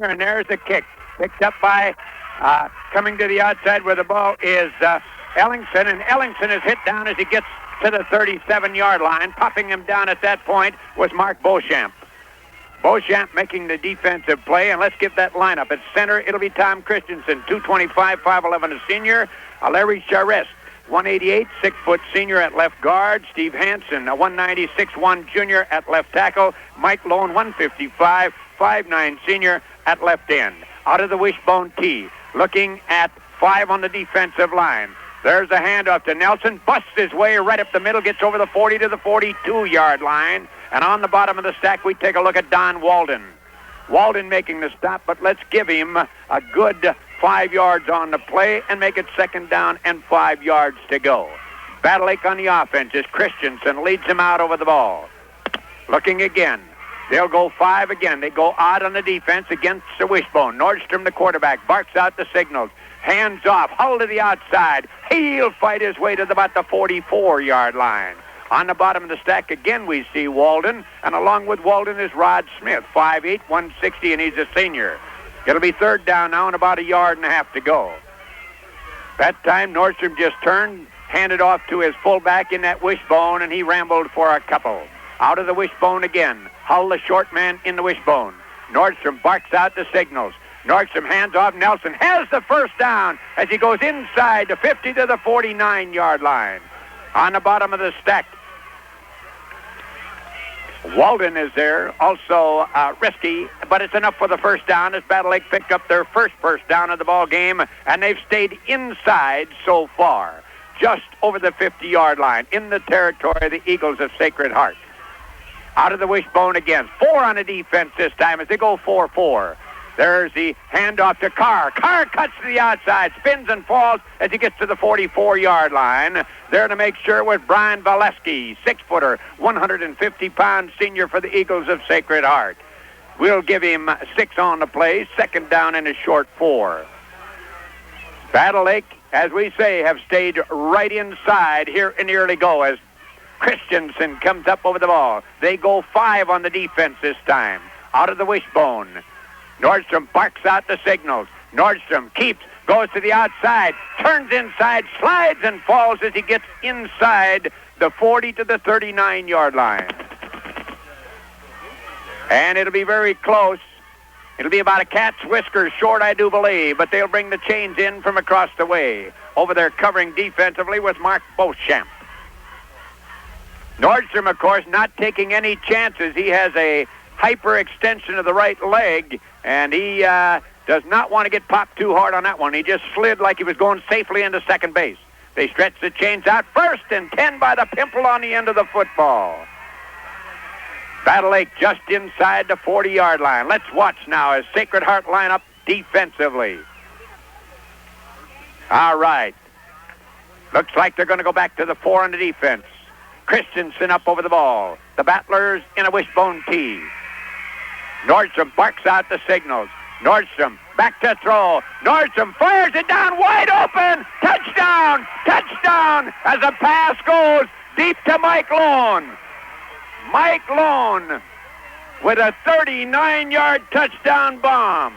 and there's the kick. Picked up by coming to the outside where the ball is Ellingson, and Ellingson is hit down as he gets to the 37-yard line. Popping him down at that point was Mark Beauchamp. Beauchamp making the defensive play, and let's get that lineup. At center, it'll be Tom Christensen, 225, 5'11", a senior. Larry Charest, 188, 6-foot senior at left guard. Steve Hansen, a 190, 6'1", junior at left tackle. Mike Lone, 155, 5'9", senior at left end. Out of the wishbone tee, looking at 5 on the defensive line. There's a handoff to Nelson, busts his way right up the middle, gets over the 40 to the 42-yard line. And on the bottom of the stack, we take a look at Don Walden. Walden making the stop, but let's give him a good 5 yards on the play and make it 2nd down and 5 yards to go. Battle Lake on the offense as Christensen leads him out over the ball. Looking again. They'll go 5 again. They go odd on the defense against the wishbone. Nordstrom, the quarterback, barks out the signals. Hands off, Hull to the outside. He'll fight his way to about the 44-yard line. On the bottom of the stack, again, we see Walden, and along with Walden is Rod Smith, 5'8", 160, and he's a senior. It'll be 3rd down now and about 1.5 yards to go. That time, Nordstrom just turned, handed off to his fullback in that wishbone, and he rambled for a couple. Out of the wishbone again. Hull, the short man, in the wishbone. Nordstrom barks out the signals. Nordstrom hands off. Nelson has the 1st down as he goes inside the 50 to the 49-yard line. On the bottom of the stack, Walden is there, also risky, but it's enough for the 1st down as Battle Lake picked up their first down of the ball game, and they've stayed inside so far, just over the 50-yard line, in the territory of the Eagles of Sacred Heart. Out of the wishbone again, 4 on the defense this time as they go 4-4. There's the handoff to Carr. Carr cuts to the outside, spins and falls as he gets to the 44-yard line. There to make sure was Brian Valesky, 6-footer, 150-pound senior for the Eagles of Sacred Heart. We'll give him 6 on the play, 2nd down and a short 4. Battle Lake, as we say, have stayed right inside here in the early go as Christensen comes up over the ball. They go 5 on the defense this time. Out of the wishbone. Nordstrom barks out the signals. Nordstrom keeps, goes to the outside, turns inside, slides and falls as he gets inside the 40 to the 39-yard line. And it'll be very close. It'll be about a cat's whiskers short, I do believe, but they'll bring the chains in from across the way. Over there covering defensively was Mark Beauchamp. Nordstrom, of course, not taking any chances. He has a hyperextension of the right leg, and he does not want to get popped too hard on that one. He just slid like he was going safely into second base. They stretch the chains out. 1st and 10 by the pimple on the end of the football. Battle Lake just inside the 40-yard line. Let's watch now as Sacred Heart line up defensively. All right. Looks like they're going to go back to the 4 on the defense. Christensen up over the ball. The Battlers in a wishbone tee. Nordstrom barks out the signals. Nordstrom back to throw. Nordstrom fires it down wide open. Touchdown! Touchdown! As the pass goes deep to Mike Lone. Mike Lone with a 39-yard touchdown bomb.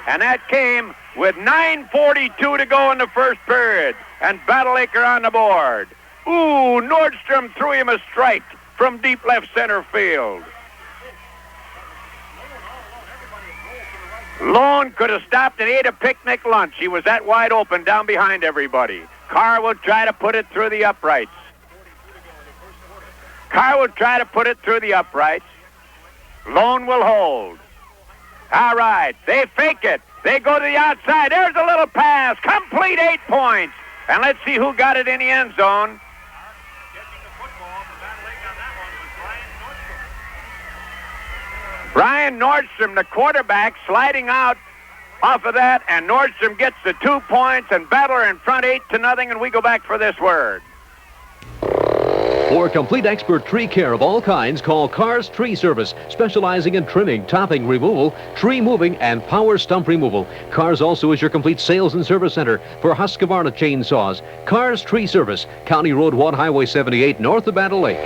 And that came with 9:42 to go in the first period. And Battle Lake are on the board. Ooh, Nordstrom threw him a strike from deep left center field. Lone could have stopped and ate a picnic lunch. He was that wide open down behind everybody. Carr will try to put it through the uprights. Carr will try to put it through the uprights. Lone will hold. All right, they fake it. They go to the outside. There's a little pass. Complete 8 points. And let's see who got it in the end zone. Brian Nordstrom, the quarterback, sliding out off of that, and Nordstrom gets the 2 points, and Battler in front 8-0, and we go back for this word. For complete expert tree care of all kinds, call Carr's Tree Service, specializing in trimming, topping, removal, tree moving, and power stump removal. Carr's also is your complete sales and service center for Husqvarna chainsaws. Carr's Tree Service, County Road 1, Highway 78, north of Battle Lake.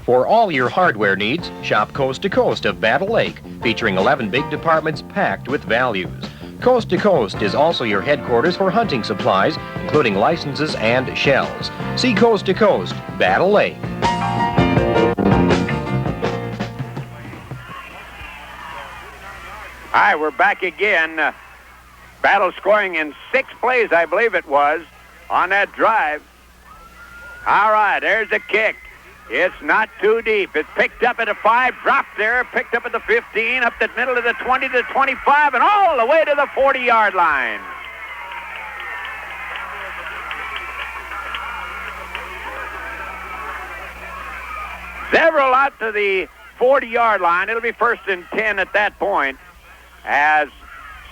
For all your hardware needs, shop Coast to Coast of Battle Lake, featuring 11 big departments packed with values. Coast to Coast is also your headquarters for hunting supplies, including licenses and shells. See Coast to Coast, Battle Lake. All right, we're back again. Battle scoring in 6 plays, I believe it was, on that drive. All right, there's a kick. It's not too deep. It's picked up at a 5, dropped there, picked up at the 15, up the middle of the 20 to the 25, and all the way to the 40-yard line. Several out to the 40-yard line. It'll be 1st and 10 at that point, as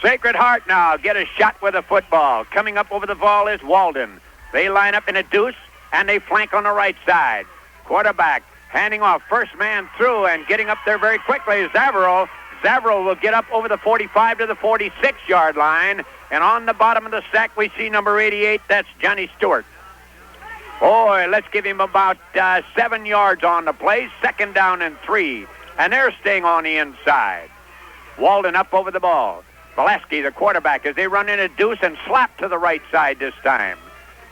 Sacred Heart now get a shot with a football. Coming up over the ball is Walden. They line up in a deuce, and they flank on the right side. Quarterback handing off, first man through, and getting up there very quickly is Zavarro. Zavarro will get up over the 45 to the 46-yard line, and on the bottom of the sack we see number 88, that's Johnny Stewart. Boy, let's give him about 7 yards on the play, 2nd down and 3, and they're staying on the inside. Walden up over the ball. Valesky, the quarterback, as they run in a deuce and slap to the right side this time.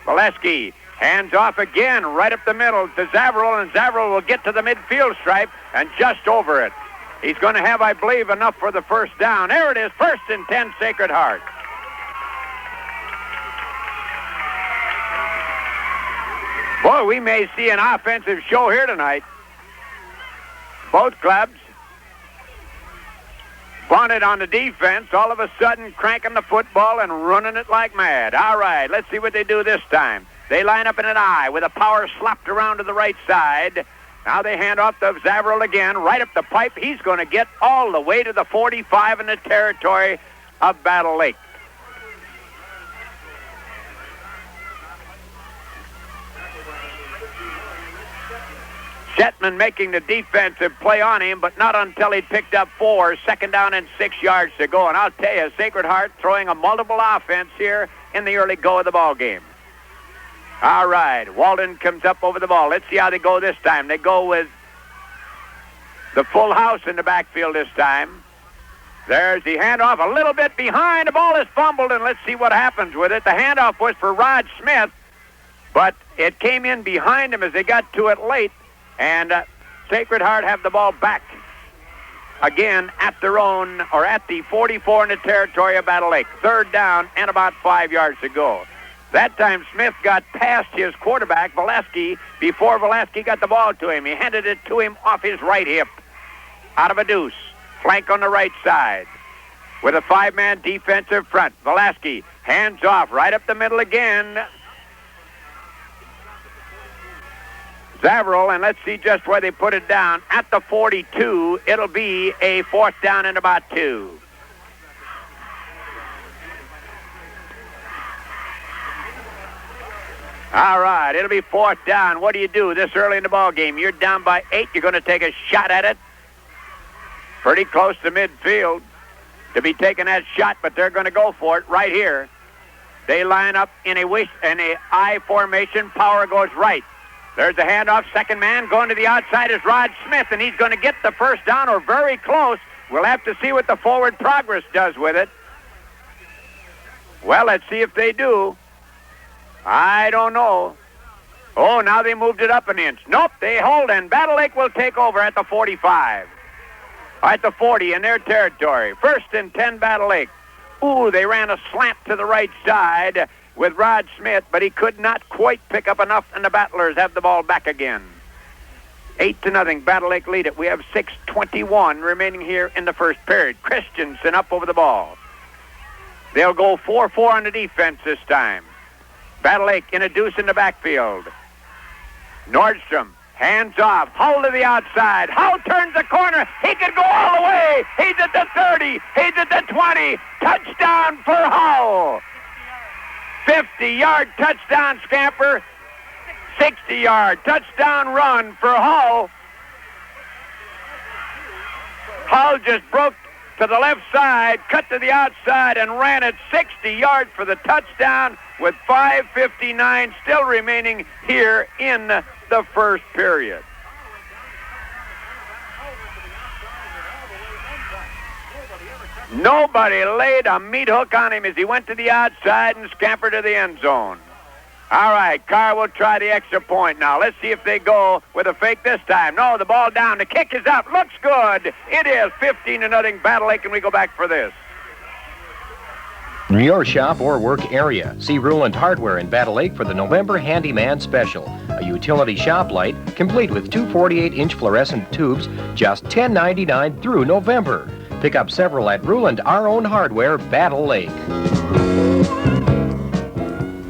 Valesky hands off again, right up the middle to Zavarro, and Zavarro will get to the midfield stripe and just over it. He's going to have, I believe, enough for the 1st down. There it is, 1st and 10, Sacred Heart. Boy, we may see an offensive show here tonight. Both clubs bunted on the defense, all of a sudden cranking the football and running it like mad. All right, let's see what they do this time. They line up in an I with a power slapped around to the right side. Now they hand off to Zavarro again, right up the pipe. He's going to get all the way to the 45 in the territory of Battle Lake. Shetman making the defensive play on him, but not until he picked up 4, 2nd down and 6 yards to go. And I'll tell you, Sacred Heart throwing a multiple offense here in the early go of the ball game. All right, Walden comes up over the ball. Let's see how they go this time. They go with the full house in the backfield this time. There's the handoff a little bit behind. The ball is fumbled, and let's see what happens with it. The handoff was for Rod Smith, but it came in behind him as they got to it late, and Sacred Heart have the ball back again at their own, or at the 44 in the territory of Battle Lake. 3rd down and about 5 yards to go. That time Smith got past his quarterback, Valesky, before Valesky got the ball to him. He handed it to him off his right hip, out of a deuce. Flank on the right side with a 5-man defensive front. Valesky hands off right up the middle again. Zavarro, and let's see just where they put it down. At the 42, it'll be a 4th down and about 2. All right, it'll be 4th down. What do you do this early in the ball game? You're down by 8. You're going to take a shot at it. Pretty close to midfield to be taking that shot, but they're going to go for it right here. They line up in a I formation. Power goes right. There's the handoff. 2nd man going to the outside is Rod Smith, and he's going to get the 1st down or very close. We'll have to see what the forward progress does with it. Well, let's see if they do. I don't know. Oh, now they moved it up an inch. Nope, they hold, and Battle Lake will take over at the 45. At the 40 in their territory. 1st and 10, Battle Lake. Ooh, they ran a slant to the right side with Rod Smith, but he could not quite pick up enough, and the Battlers have the ball back again. 8-0, Battle Lake lead it. We have 6:21 remaining here in the first period. Christensen up over the ball. They'll go 4-4 on the defense this time. Battle Lake in a deuce in the backfield. Nordstrom hands off. Hull to the outside. Hull turns the corner. He could go all the way. He's at the 30. He's at the 20. Touchdown for Hull. 50-yard touchdown scamper. 60-yard touchdown run for Hull. Hull just broke to the left side, cut to the outside, and ran it 60 yards for the touchdown with 5:59 still remaining here in the first period. Nobody laid a meat hook on him as he went to the outside and scampered to the end zone. All right, Carr will try the extra point now. Let's see if they go with a fake this time. No, the ball down. The kick is up. Looks good. It is 15-0 Battle Lake, and we go back for this. Your shop or work area. See Ruland Hardware in Battle Lake for the November Handyman Special. A utility shop light complete with two 48-inch fluorescent tubes, just $10.99 through November. Pick up several at Ruland Our Own Hardware, Battle Lake.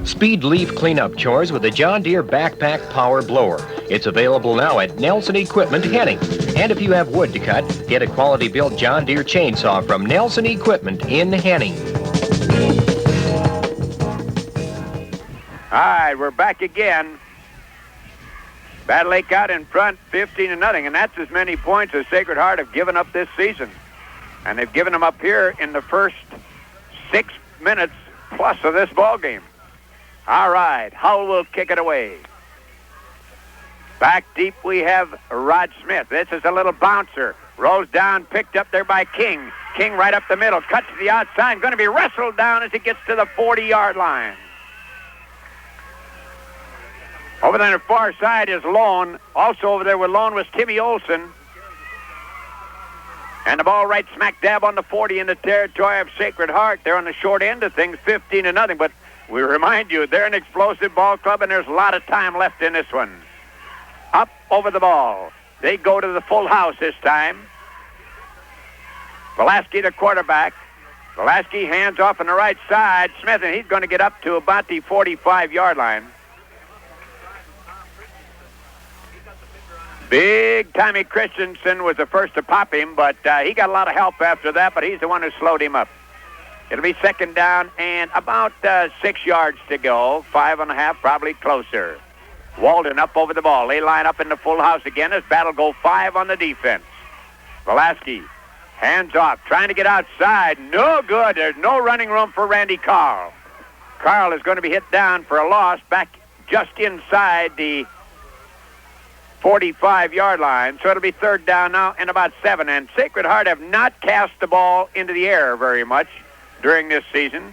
Speed leaf cleanup chores with a John Deere Backpack Power Blower. It's available now at Nelson Equipment, Henning. And if you have wood to cut, get a quality-built John Deere chainsaw from Nelson Equipment in Henning. All right, we're back again. Battle Lake out in front, 15-0, and that's as many points as Sacred Heart have given up this season. And they've given them up here in the first 6 minutes plus of this ball game. All right, Hull will kick it away. Back deep we have Rod Smith. This is a little bouncer. Rolls down, picked up there by King. King right up the middle, cuts to the outside, going to be wrestled down as he gets to the 40-yard line. Over there on the far side is Lone. Also over there with Lone was Timmy Olson. And the ball right smack dab on the 40 in the territory of Sacred Heart. They're on the short end of things, 15-0. But we remind you, they're an explosive ball club, and there's a lot of time left in this one. Up over the ball. They go to the full house this time. Velasquez, the quarterback. Velasquez hands off on the right side. Smith, and he's going to get up to about the 45-yard line. Big Tommy Christensen was the first to pop him, but he got a lot of help after that, but he's the one who slowed him up. It'll be second down and about 6 yards to go. 5.5, probably closer. Walden up over the ball. They line up in the full house again as Battle go 5 on the defense. Velasquez, hands off, trying to get outside. No good. There's no running room for Randy Carl. Carl is going to be hit down for a loss back just inside the 45-yard line, so it'll be third down now and about 7. And Sacred Heart have not cast the ball into the air very much during this season.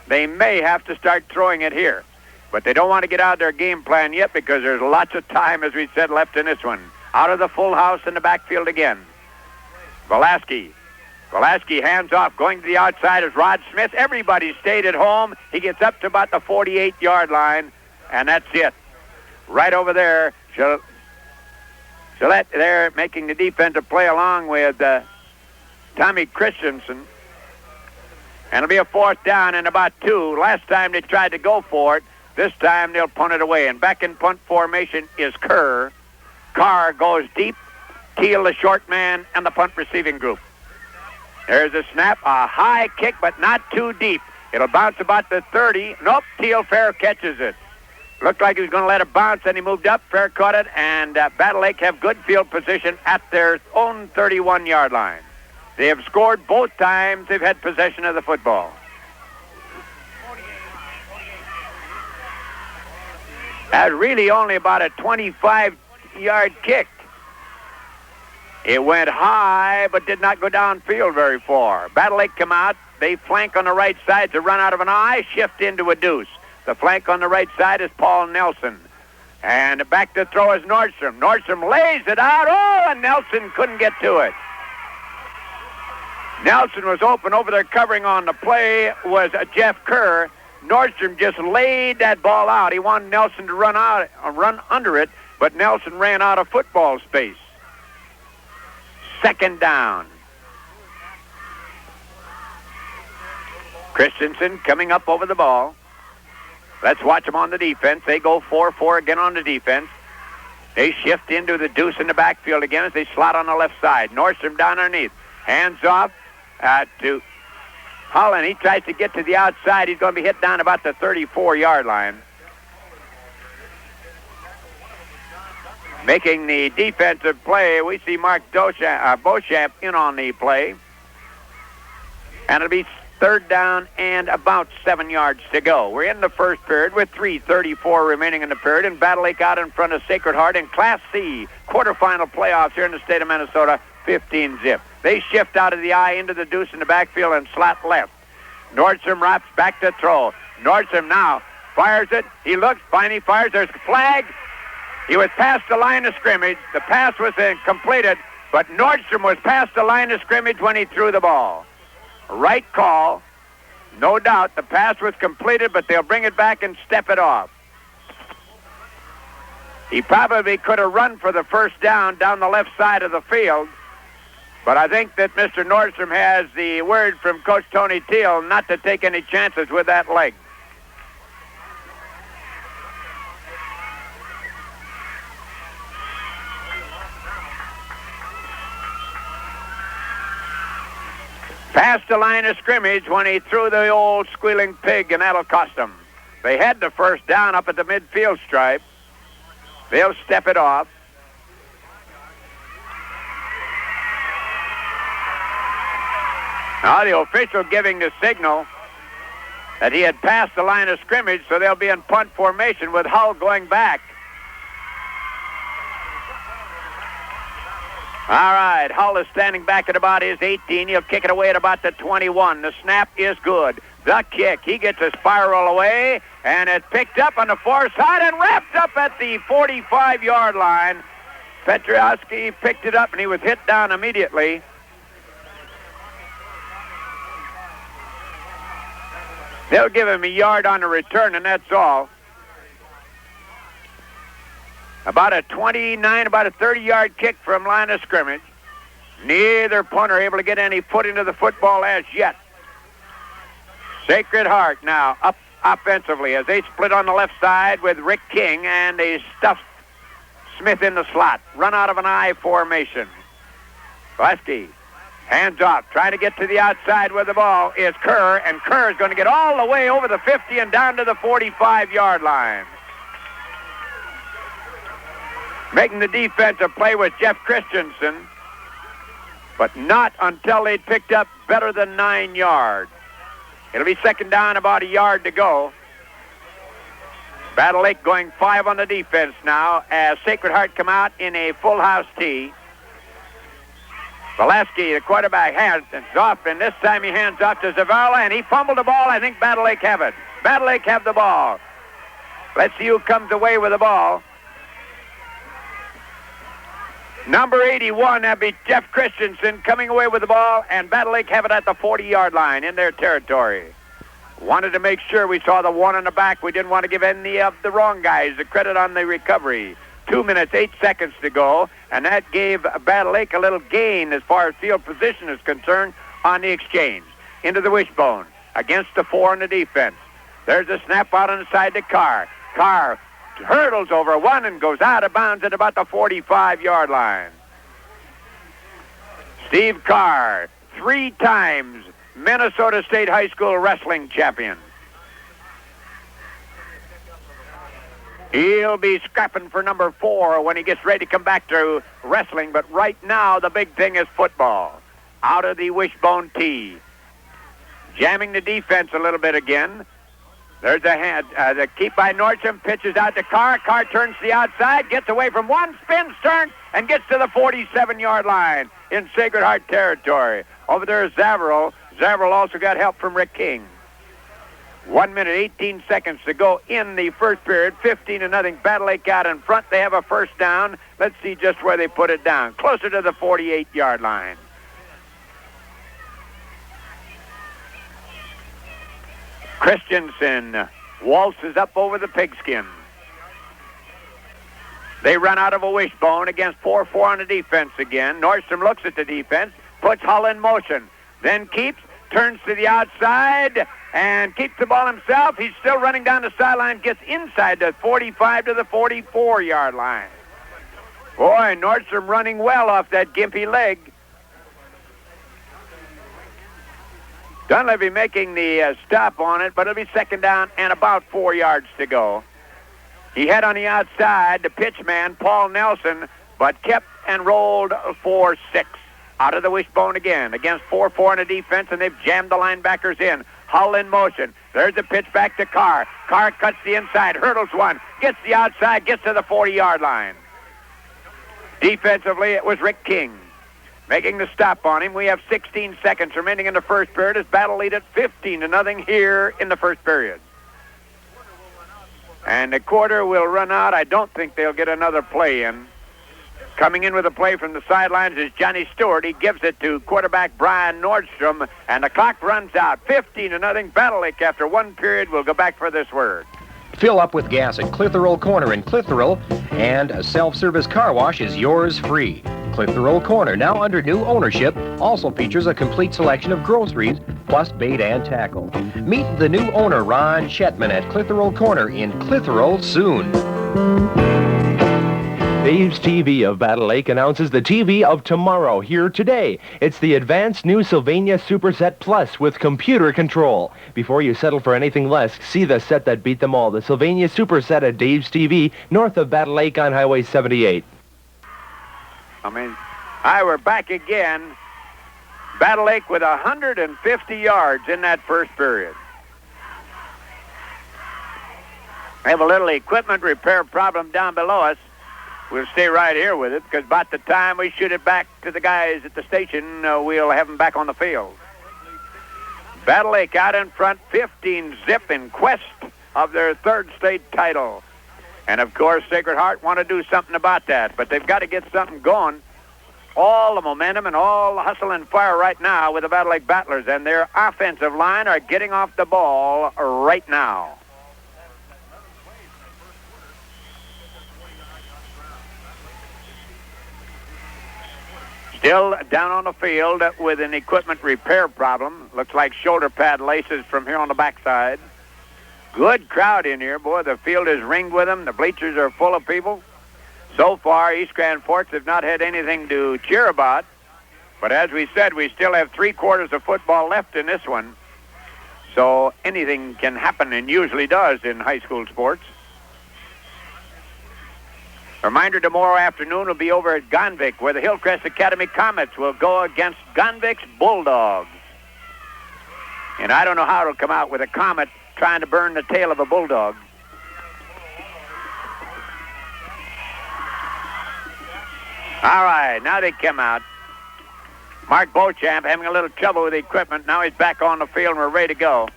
They may have to start throwing it here, but they don't want to get out of their game plan yet because there's lots of time, as we said, left in this one. Out of the full house in the backfield again. Velasquez hands off, going to the outside is Rod Smith. Everybody stayed at home. He gets up to about the 48-yard line, and that's it. Right over there, Gillette there making the defensive play along with Tommy Christensen. And it'll be a fourth down and about 2. Last time they tried to go for it. This time they'll punt it away. And back in punt formation is Kerr. Carr goes deep. Teal, the short man, and the punt receiving group. There's a snap. A high kick, but not too deep. It'll bounce about the 30. Nope, Teal Fair catches it. Looked like he was going to let it bounce, and he moved up. Fair caught it, and Battle Lake have good field position at their own 31-yard line. They have scored both times they've had possession of the football. That's really only about a 25-yard kick. It went high, but did not go downfield very far. Battle Lake come out. They flank on the right side to run out of an I, shift into a deuce. The flank on the right side is Paul Nelson. And back to throw is Nordstrom. Nordstrom lays it out. Oh, and Nelson couldn't get to it. Nelson was open over there covering on the play was Jeff Kerr. Nordstrom just laid that ball out. He wanted Nelson to run under it, but Nelson ran out of football space. Second down. Christensen coming up over the ball. Let's watch them on the defense. They go 4-4 again on the defense. They shift into the deuce in the backfield again as they slot on the left side. Nordstrom down underneath. Hands off to Holland. He tries to get to the outside. He's going to be hit down about the 34-yard line. Making the defensive play, we see Mark Beauchamp in on the play. And it'll be third down and about 7 yards to go. We're in the first period with 3:34 remaining in the period, and Battle Lake out in front of Sacred Heart in Class C quarterfinal playoffs here in the state of Minnesota. 15 zip. They shift out of the eye into the deuce in the backfield and slot left. Nordstrom wraps back to throw. Nordstrom now fires it. He looks, finally fires. There's a flag. He was past the line of scrimmage. The pass was completed, but Nordstrom was past the line of scrimmage when he threw the ball. Right call. No doubt the pass was completed, but they'll bring it back and step it off. He probably could have run for the first down the left side of the field, but I think that Mr. Nordstrom has the word from Coach Tony Teal not to take any chances with that leg. Past the line of scrimmage when he threw the old squealing pig, and that'll cost him. They had the first down up at the midfield stripe. They'll step it off. Now the official giving the signal that he had passed the line of scrimmage, so they'll be in punt formation with Hull going back. All right, Hull is standing back at about his 18. He'll kick it away at about the 21. The snap is good. The kick, he gets a spiral away, and it's picked up on the far side and wrapped up at the 45-yard line. Petrowski picked it up, and he was hit down immediately. They'll give him a yard on the return, and that's all. About a 30-yard kick from line of scrimmage. Neither punter able to get any foot into the football as yet. Sacred Heart now up offensively as they split on the left side with Rick King, and they stuff Smith in the slot. Run out of an I formation. Gillespie, hands off, trying to get to the outside where the ball is Kerr, and Kerr is going to get all the way over the 50 and down to the 45-yard line. Making the defensive play with Jeff Christensen, but not until they'd picked up better than 9 yards. It'll be second down, about a yard to go. Battle Lake going 5 on the defense now as Sacred Heart come out in a full house tee. Valesky, the quarterback, hands off, and this time he hands off to Zavala, and he fumbled the ball. I think Battle Lake have it. Battle Lake have the ball. Let's see who comes away with the ball. Number 81, that'd be Jeff Christensen coming away with the ball, and Battle Lake have it at the 40-yard line in their territory. Wanted to make sure we saw the one on the back. We didn't want to give any of the wrong guys the credit on the recovery. 2 minutes, 8 seconds to go, and that gave Battle Lake a little gain as far as field position is concerned on the exchange. Into the wishbone, against the 4 on the defense. There's a snap out on the side to Carr. Carr hurdles over one and goes out of bounds at about the 45-yard line. Steve Carr, 3 times Minnesota State High School wrestling champion. He'll be scrapping for number 4 when he gets ready to come back to wrestling, but right now the big thing is football. Out of the wishbone tee. Jamming the defense a little bit again. There's a hand. The keep by Nordstrom, pitches out to Carr. Carr turns to the outside, gets away from one, spins, turns, and gets to the 47-yard line in Sacred Heart territory. Over there is Zavarro. Zavarro also got help from Rick King. 1 minute, 18 seconds to go in the first period. 15-0. Battle Lake out in front. They have a first down. Let's see just where they put it down. Closer to the 48-yard line. Christensen waltzes up over the pigskin. They run out of a wishbone against 4-4 on the defense again. Nordstrom looks at the defense, puts Hull in motion, then keeps, turns to the outside, and keeps the ball himself. He's still running down the sideline, gets inside the 45 to the 44-yard line. Boy, Nordstrom running well off that gimpy leg. Dunleavy making the stop on it, but it'll be second down and about 4 yards to go. He had on the outside the pitch man, Paul Nelson, but kept and rolled for 6. Out of the wishbone again against 4-4 on the defense, and they've jammed the linebackers in. Hull in motion. There's a pitch back to Carr. Carr cuts the inside, hurdles one, gets the outside, gets to the 40-yard line. Defensively, it was Rick King. making the stop on him. We have 16 seconds remaining in the first period as Battle lead at 15-0 here in the first period. And the quarter will run out. I don't think they'll get another play in. Coming in with a play from the sidelines is Johnny Stewart. He gives it to quarterback Brian Nordstrom, and the clock runs out. 15-0 Battle Lake after one period. We'll go back for this word. Fill up with gas at Clitheroe Corner in Clitheroe, and a self-service car wash is yours free. Clitheroe Corner, now under new ownership, also features a complete selection of groceries, plus bait and tackle. Meet the new owner, Ron Shetman, at Clitheroe Corner in Clitheroe soon. Dave's TV of Battle Lake announces the TV of tomorrow, here today. It's the advanced new Sylvania Superset Plus with computer control. Before you settle for anything less, see the set that beat them all, the Sylvania Superset at Dave's TV, north of Battle Lake on Highway 78. We're back again. Battle Lake with 150 yards in that first period. We have a little equipment repair problem down below us. We'll stay right here with it because about the time we shoot it back to the guys at the station, we'll have them back on the field. Battle Lake out in front, 15-zip in quest of their third state title. And, of course, Sacred Heart want to do something about that, but they've got to get something going. All the momentum and all the hustle and fire right now with the Battle Lake Battlers, and their offensive line are getting off the ball right now. Still down on the field with an equipment repair problem. Looks like shoulder pad laces from here on the backside. Good crowd in here. Boy, the field is ringed with them. The bleachers are full of people. So far, East Grand Forks have not had anything to cheer about. But as we said, we still have 3 quarters of football left in this one. So anything can happen, and usually does in high school sports. Reminder, tomorrow afternoon will be over at Gonvick, where the Hillcrest Academy Comets will go against Gonvick's Bulldogs. And I don't know how it'll come out with a Comet trying to burn the tail of a Bulldog. All right, now they come out. Mark Beauchamp having a little trouble with the equipment. Now he's back on the field and we're ready to go.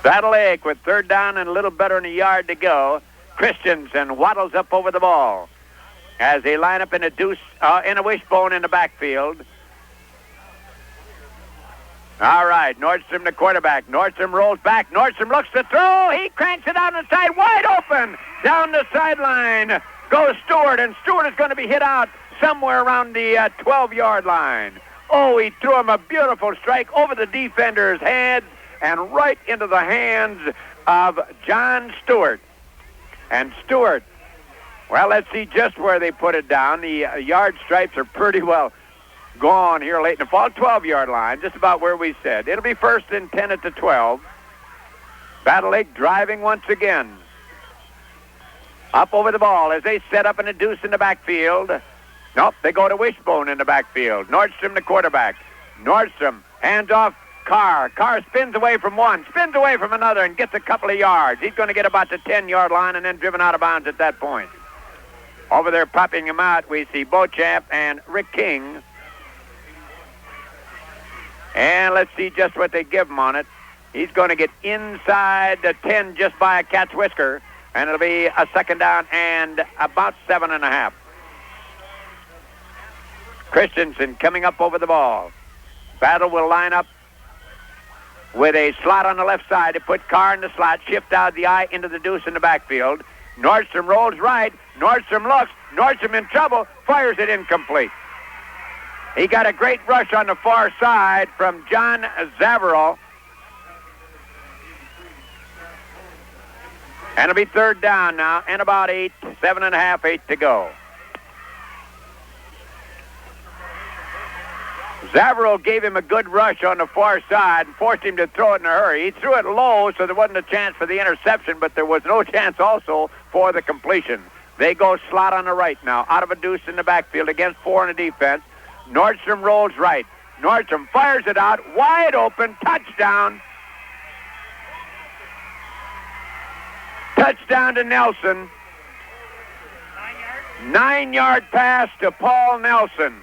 Battle Lake with third down and a little better than a yard to go. Christensen waddles up over the ball as they line up in a wishbone in the backfield. All right, Nordstrom the quarterback. Nordstrom rolls back. Nordstrom looks to throw. He cranks it out the side, wide open. Down the sideline goes Stewart, and Stewart is going to be hit out somewhere around the 12-yard line. Oh, he threw him a beautiful strike over the defender's head and right into the hands of John Stewart. And Stewart, well, let's see just where they put it down. The yard stripes are pretty well gone here late in the fall. 12-yard line, just about where we said. It'll be first and 10 at the 12. Battle Lake driving once again. Up over the ball as they set up in a deuce in the backfield. Nope, they go to Wishbone in the backfield. Nordstrom the quarterback. Nordstrom hands off Carr. Carr spins away from one, spins away from another, and gets a couple of yards. He's going to get about the 10-yard line and then driven out of bounds at that point. Over there popping him out, we see Beauchamp and Rick King. And let's see just what they give him on it. He's going to get inside the 10 just by a cat's whisker, and it'll be a second down and about 7.5. Christensen coming up over the ball. Battle will line up with a slot on the left side to put Carr in the slot, shift out the eye into the deuce in the backfield. Nordstrom rolls right. Nordstrom looks. Nordstrom in trouble. Fires it incomplete. He got a great rush on the far side from John Zavarro. And it'll be third down now, and about 7.5, 8 to go. Zavarro gave him a good rush on the far side and forced him to throw it in a hurry. He threw it low, so there wasn't a chance for the interception, but there was no chance also for the completion. They go slot on the right now, out of a deuce in the backfield against 4 in the defense. Nordstrom rolls right. Nordstrom fires it out, wide open, touchdown. Touchdown to Nelson. 9-yard pass to Paul Nelson.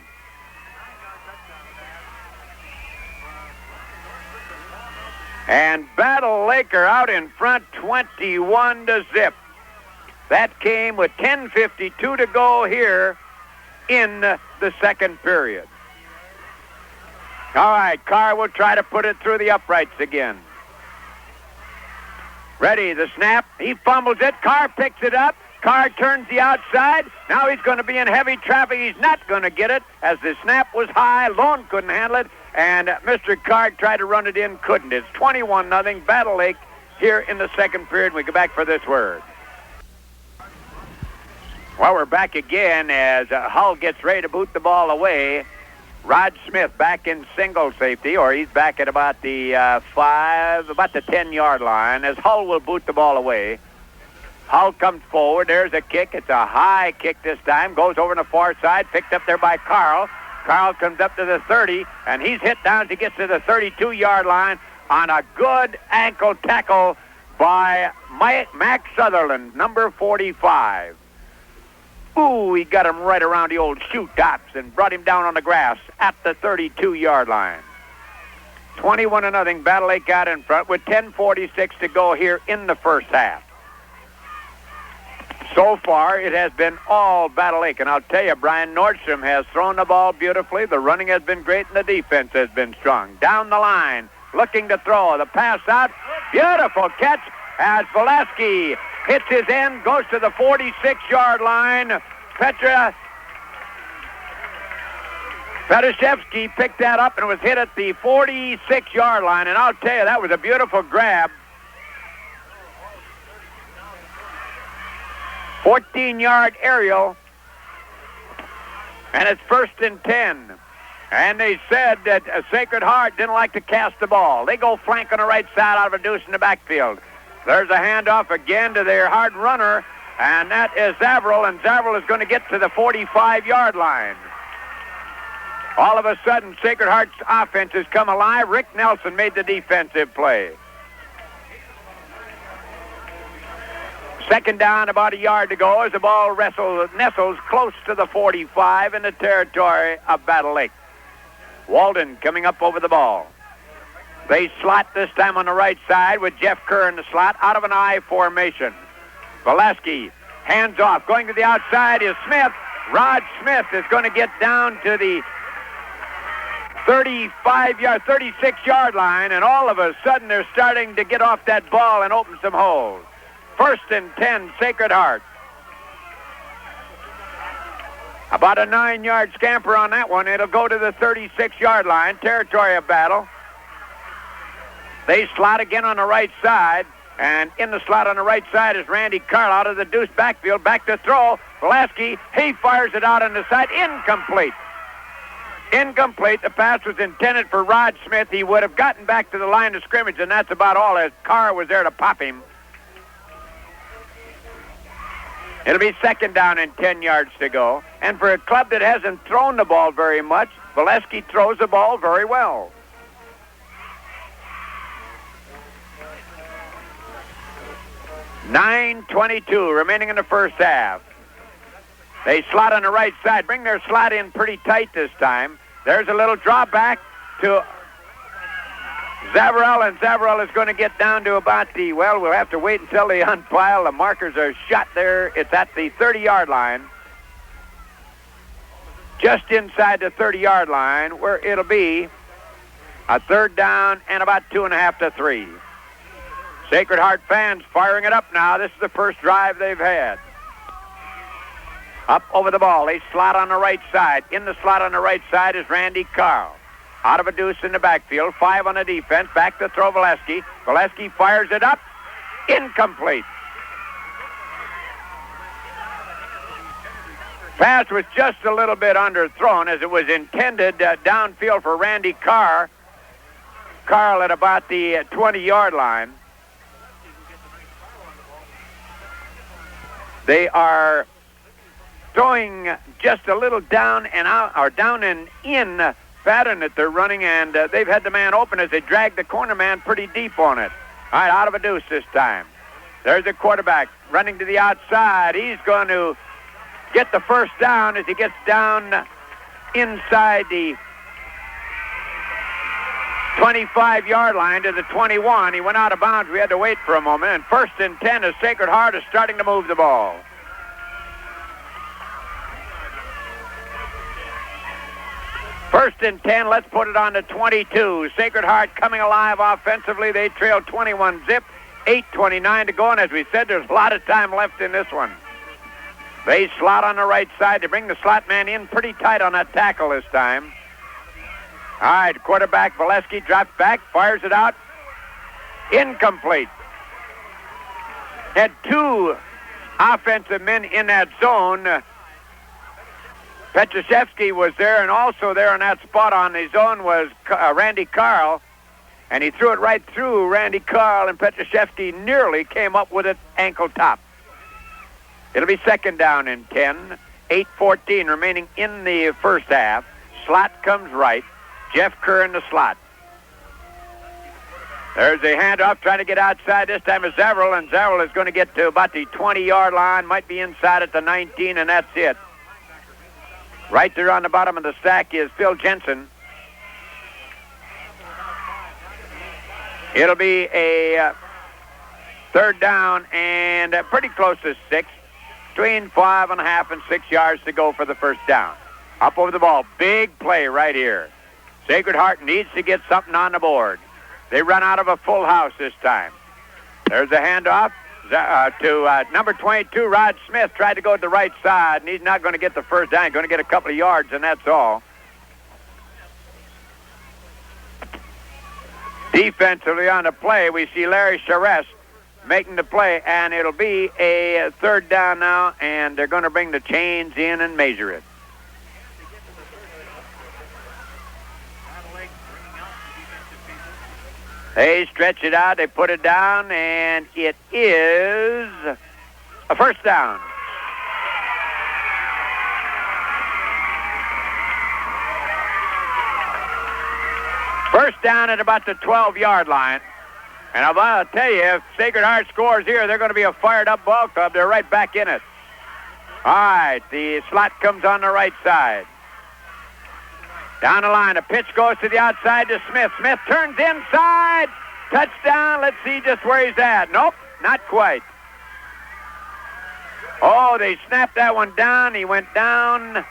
And Battle Lake are out in front 21-0. That came with 10:52 to go here in the second period. All right, Carr will try to put it through the uprights again. Ready, the snap. He fumbles it. Carr picks it up. Carr turns the outside. Now he's going to be in heavy traffic. He's not going to get it as the snap was high. Lone couldn't handle it. And Mr. Carr tried to run it in, couldn't. It's 21-0 Battle Lake here in the second period. We go back for this word. Well, we're back again as Hull gets ready to boot the ball away. Rod Smith back in single safety, or he's back at about the 10-yard line as Hull will boot the ball away. Hull comes forward. There's a kick. It's a high kick this time. Goes over on the far side. Picked up there by Carl. Carl comes up to the 30, and he's hit down as he gets to the 32-yard line on a good ankle tackle by Max Sutherland, number 45. Ooh, he got him right around the old shoe tops and brought him down on the grass at the 32-yard line. 21-0 Battle Lake out in front with 10:46 to go here in the first half. So far, it has been all Battle Lake. And I'll tell you, Brian Nordstrom has thrown the ball beautifully. The running has been great, and the defense has been strong. Down the line, looking to throw. The pass out. Beautiful catch as Valesky hits his end, goes to the 46-yard line. Petashevsky picked that up and was hit at the 46-yard line. And I'll tell you, that was a beautiful grab. 14-yard aerial, and it's 1st and 10. And they said that Sacred Heart didn't like to cast the ball. They go flank on the right side out of a deuce in the backfield. There's a handoff again to their hard runner, and that is Zavril, and Zavril is going to get to the 45-yard line. All of a sudden, Sacred Heart's offense has come alive. Rick Nelson made the defensive play. Second down, about a yard to go as the ball nestles close to the 45 in the territory of Battle Lake. Walden coming up over the ball. They slot this time on the right side with Jeff Kerr in the slot out of an I formation. Valesky, hands off. Going to the outside is Smith. Rod Smith is going to get down to the 36-yard line, and all of a sudden they're starting to get off that ball and open some holes. 1st and 10, Sacred Heart. About a 9-yard scamper on that one. It'll go to the 36-yard line, territory of Battle. They slot again on the right side, and in the slot on the right side is Randy Carl out of the deuce backfield. Back to throw. Valesky, he fires it out on the side. Incomplete. Incomplete. The pass was intended for Rod Smith. He would have gotten back to the line of scrimmage, and that's about all, as Carr was there to pop him. It'll be second down and 10 yards to go. And for a club that hasn't thrown the ball very much, Valesky throws the ball very well. .9:22 remaining in the first half. They slot on the right side. Bring their slot in pretty tight this time. There's a little drawback to Zavril, and Zavril is going to get down to about we'll have to wait until they unpile. The markers are shot there. It's at the 30-yard line. Just inside the 30-yard line, where it'll be a third down and about 2.5 to 3. Sacred Heart fans firing it up now. This is the first drive they've had. Up over the ball. They slot on the right side. In the slot on the right side is Randy Carl. Out of a deuce in the backfield. 5 on the defense. Back to throw Valesky. Valesky fires it up. Incomplete. Pass was just a little bit underthrown as it was intended downfield for Randy Carr. Carl at about the 20-yard line. They are throwing just a little down and out, or down and in pattern that they're running, and they've had the man open as they drag the corner man pretty deep on it. All right, out of a deuce this time. There's the quarterback running to the outside. He's going to get the first down as he gets down inside the 25-yard line to the 21. He went out of bounds. We had to wait for a moment. And 1st and 10 as Sacred Heart is starting to move the ball. First and 10, let's put it on to 22. Sacred Heart coming alive offensively. They trail 21-zip, 8:29 to go, and as we said, there's a lot of time left in this one. They slot on the right side to bring the slot man in pretty tight on that tackle this time. All right, quarterback Valesky drops back, fires it out. Incomplete. Had 2 offensive men in that zone. Petrashevsky was there, and also there in that spot on the zone was Randy Carl, and he threw it right through Randy Carl, and Petrashevsky nearly came up with it ankle top. It'll be 2nd down and 10, 8:14 remaining in the first half. Slot comes right. Jeff Kerr in the slot. There's a handoff trying to get outside. This time is Zaverill, and Zaverill is going to get to about the 20-yard line, might be inside at the 19, and that's it. Right there on the bottom of the stack is Phil Jensen. It'll be a 3rd down and pretty close to 6. Between 5.5 and 6 yards to go for the first down. Up over the ball. Big play right here. Sacred Heart needs to get something on the board. They run out of a full house this time. There's a handoff to number 22, Rod Smith. Tried to go to the right side, and he's not going to get the first down. He's going to get a couple of yards, and that's all. Defensively on the play, we see Larry Charest making the play, and it'll be a 3rd down now, and they're going to bring the chains in and measure it. They stretch it out, they put it down, and it is a first down. First down at about the 12-yard line. And I'll tell you, if Sacred Heart scores here, they're going to be a fired-up ball club. They're right back in it. All right, the slot comes on the right side. Down the line, a pitch goes to the outside to Smith. Smith turns inside. Touchdown. Let's see just where he's at. Nope, not quite. Oh, they snapped that one down. He went down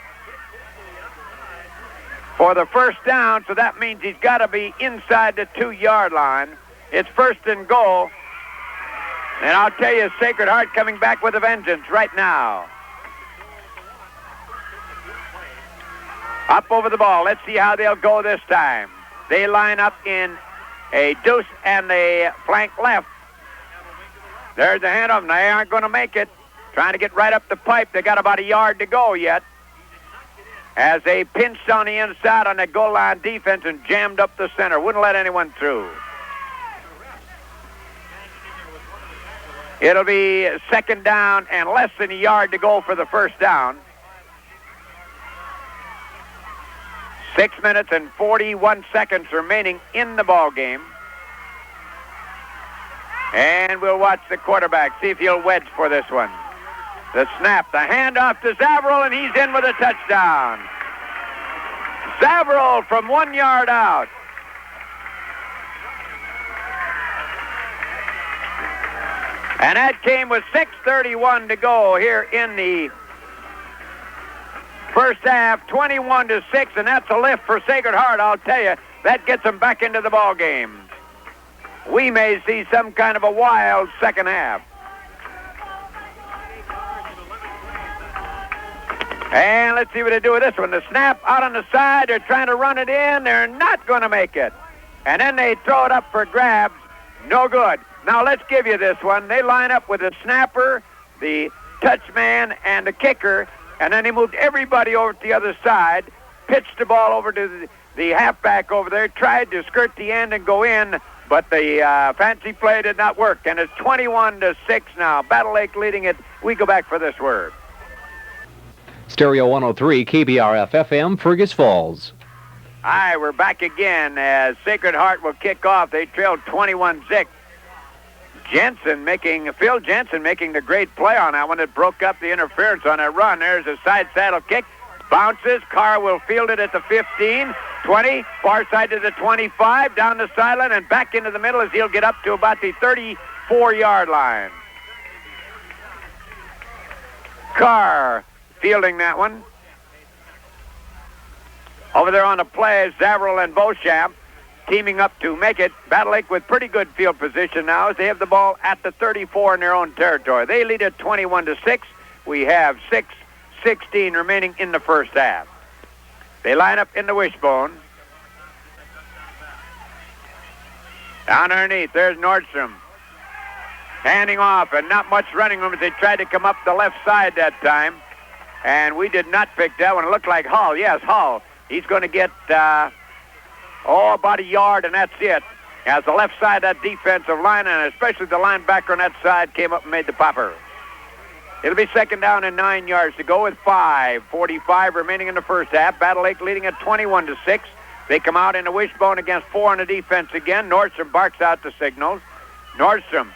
for the first down, so that means he's got to be inside the 2-yard line. It's 1st and goal. And I'll tell you, Sacred Heart coming back with a vengeance right now. Up over the ball. Let's see how they'll go this time. They line up in a deuce and a flank left. There's the handoff. They aren't going to make it. Trying to get right up the pipe. They got about a yard to go yet. As they pinched on the inside on that goal line defense and jammed up the center. Wouldn't let anyone through. It'll be 2nd down and less than a yard to go for the first down. 6 minutes and 41 seconds remaining in the ball game. And we'll watch the quarterback, see if he'll wedge for this one. The snap, the handoff to Zaverill, and he's in with a touchdown. Zaverill from 1 yard out. And that came with 6:31 to go here in the first half, 21-6, and that's a lift for Sacred Heart, I'll tell you. That gets them back into the ball game. We may see some kind of a wild second half. And let's see what they do with this one. The snap out on the side. They're trying to run it in. They're not going to make it. And then they throw it up for grabs. No good. Now let's give you this one. They line up with the snapper, the touch man, and the kicker. And then they moved everybody over to the other side, pitched the ball over to the halfback over there, tried to skirt the end and go in, but the fancy play did not work. And it's 21-6 now. Battle Lake leading it. We go back for this word. Stereo 103, KBRF FM, Fergus Falls. Hi, we're back again as Sacred Heart will kick off. They trailed 21-6. Phil Jensen making the great play on that one that broke up the interference on that run. There's a side saddle kick. Bounces. Carr will field it at the 15, 20, far side to the 25, down the sideline and back into the middle as he'll get up to about the 34-yard line. Carr fielding that one. Over there on the play is Zavril and Beauchamp teaming up to make it. Battle Lake with pretty good field position now as they have the ball at the 34 in their own territory. They lead at 21-6. We have 6:16 remaining in the first half. They line up in the wishbone. Down underneath, there's Nordstrom. Handing off, and not much running room as they tried to come up the left side that time. And we did not pick that one. It looked like Hull. Yes, Hull. He's going to get, about a yard, and that's it. As the left side of that defensive line, and especially the linebacker on that side, came up and made the popper. It'll be second down and 9 yards to go with 5:45 remaining in the first half. Battle Lake leading at 21-6. They come out in the wishbone against 4 on the defense again. Nordstrom barks out the signals. Nordstrom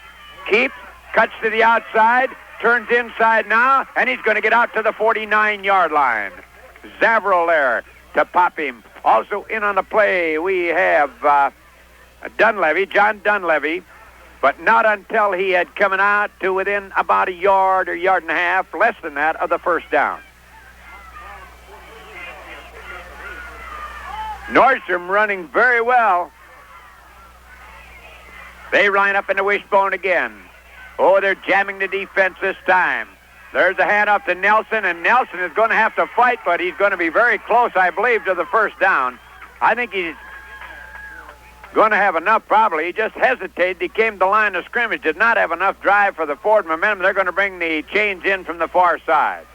keeps, cuts to the outside, turns inside now, and he's going to get out to the 49-yard line. Zavril there to pop him. Also in on the play, we have Dunleavy, John Dunleavy, but not until he had come out to within about a yard or yard and a half, less than that, of the first down. Nordstrom running very well. They line up in the wishbone again. Oh, they're jamming the defense this time. There's a handoff to Nelson, and Nelson is going to have to fight, but he's going to be very close, I believe, to the first down. I think he's going to have enough probably. He just hesitated. He came to the line of scrimmage, did not have enough drive for the forward momentum. They're going to bring the chains in from the far side.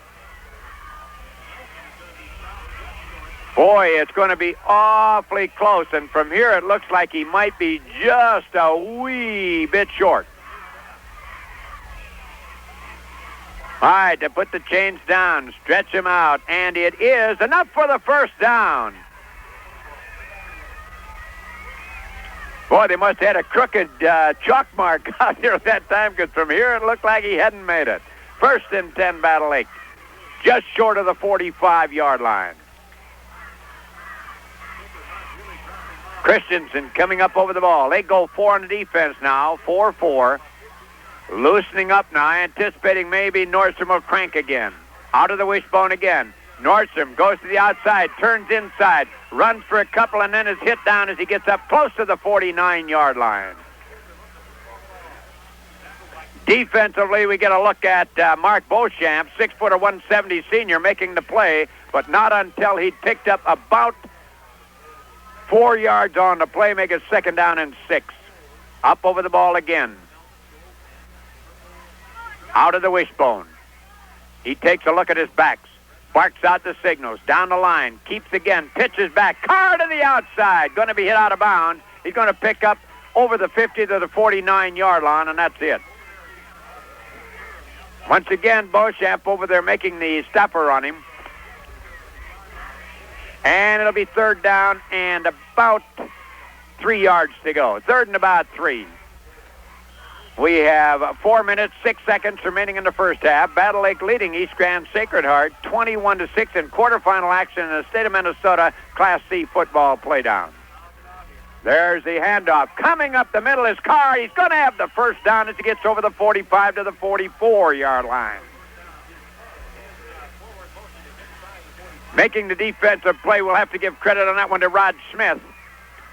Boy, it's going to be awfully close, and from here it looks like he might be just a wee bit short. All right, to put the chains down, stretch him out, and it is enough for the first down. Boy, they must have had a crooked chalk mark out here at that time, because from here it looked like he hadn't made it. First and 10, Battle Lake, just short of the 45-yard line. Christensen coming up over the ball. They go 4 on the defense now, 4-4. Loosening up now, anticipating maybe Nordstrom will crank again. Out of the wishbone again. Nordstrom goes to the outside, turns inside, runs for a couple, and then is hit down as he gets up close to the 49-yard line. Defensively, we get a look at Mark Beauchamp, 6'1", 170 senior, making the play, but not until he picked up about 4 yards on the play, make it second down and 6. Up over the ball again. Out of the wishbone. He takes a look at his backs. Barks out the signals. Down the line. Keeps again. Pitches back. Carr to the outside. Going to be hit out of bounds. He's going to pick up over the 50 to the 49-yard line, and that's it. Once again, Beauchamp over there making the stopper on him. And it'll be third down and about 3 yards to go. Third and about 3. We have 4 minutes, 6 seconds remaining in the first half. Battle Lake leading East Grand Sacred Heart 21-6 in quarterfinal action in the state of Minnesota Class C football playdown. There's the handoff. Coming up the middle is Carr. He's going to have the first down as he gets over the 45 to the 44-yard line. Making the defensive play, we'll have to give credit on that one to Rod Smith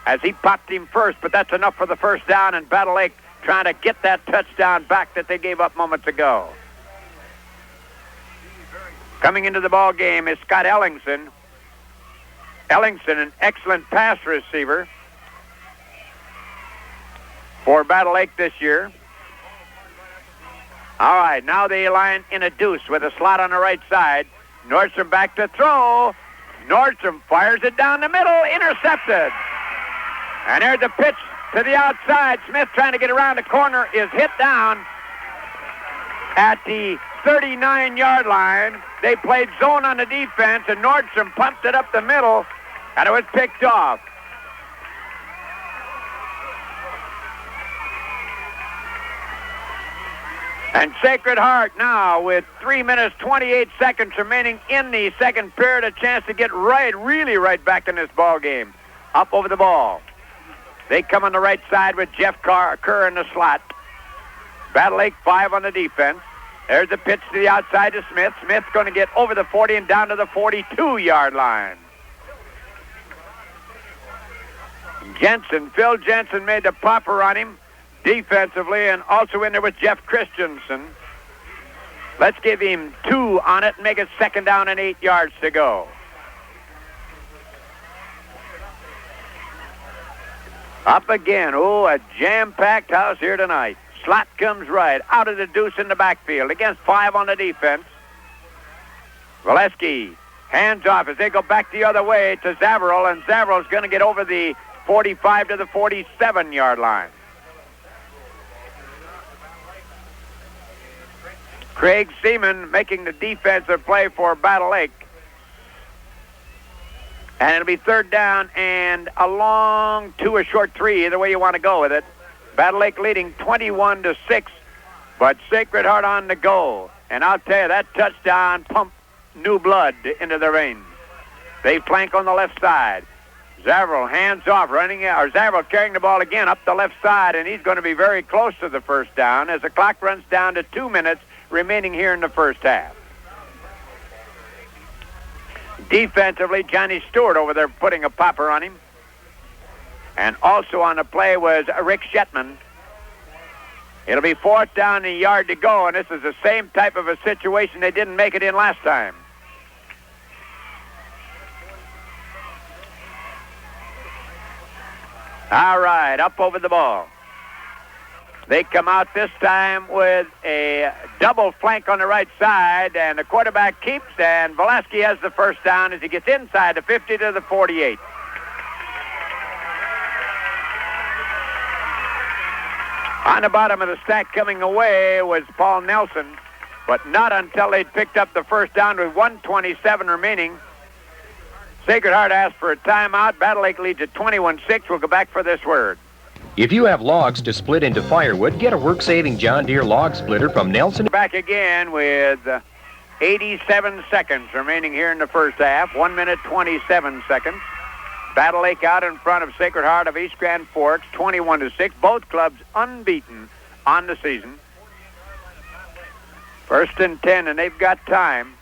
as he popped him first, but that's enough for the first down, and Battle Lake trying to get that touchdown back that they gave up moments ago. Coming into the ball game is Scott Ellingson. Ellingson, an excellent pass receiver for Battle Lake this year. All right, now they line in a deuce with a slot on the right side. Nordstrom back to throw. Nordstrom fires it down the middle, intercepted. And there's the pitch to the outside. Smith trying to get around the corner is hit down at the 39-yard line. They played zone on the defense, and Nordstrom pumped it up the middle, and it was picked off. And Sacred Heart now with 3 minutes, 28 seconds remaining in the second period, a chance to get really right back in this ball game. Up over the ball. They come on the right side with Jeff Kerr in the slot. Battle Lake 5 on the defense. There's the pitch to the outside to Smith. Smith's going to get over the 40 and down to the 42-yard line. Phil Jensen made the popper on him defensively, and also in there with Jeff Christensen. Let's give him 2 on it and make it 2nd down and 8 yards to go. Up again. Oh, a jam-packed house here tonight. Slot comes right out of the deuce in the backfield against 5 on the defense. Valesky hands off as they go back the other way to Zavarol, and Zavarol's going to get over the 45 to the 47-yard line. Craig Seaman making the defensive play for Battle Lake. And it'll be 3rd down and a long 2, a short 3, either way you want to go with it. Battle Lake leading 21-6, but Sacred Heart on the go. And I'll tell you, that touchdown pumped new blood into their veins. They flank on the left side. Zavarol hands off, Zavarol carrying the ball again up the left side, and he's going to be very close to the 1st down as the clock runs down to 2 minutes remaining here in the first half. Defensively, Johnny Stewart over there putting a popper on him. And also on the play was Rick Shetman. It'll be 4th down and a yard to go, and this is the same type of a situation they didn't make it in last time. All right, up over the ball. They come out this time with a double flank on the right side, and the quarterback keeps, and Valesky has the 1st down as he gets inside the 50 to the 48. On the bottom of the stack coming away was Paul Nelson, but not until they'd picked up the 1st down with 1:27 remaining. Sacred Heart asked for a timeout. Battle Lake leads at 21-6. We'll go back for this word. If you have logs to split into firewood, get a work-saving John Deere log splitter from Nelson. Back again with 87 seconds remaining here in the first half. 1 minute, 27 seconds. Battle Lake out in front of Sacred Heart of East Grand Forks, 21-6. Both clubs unbeaten on the season. 1st and 10, and they've got time.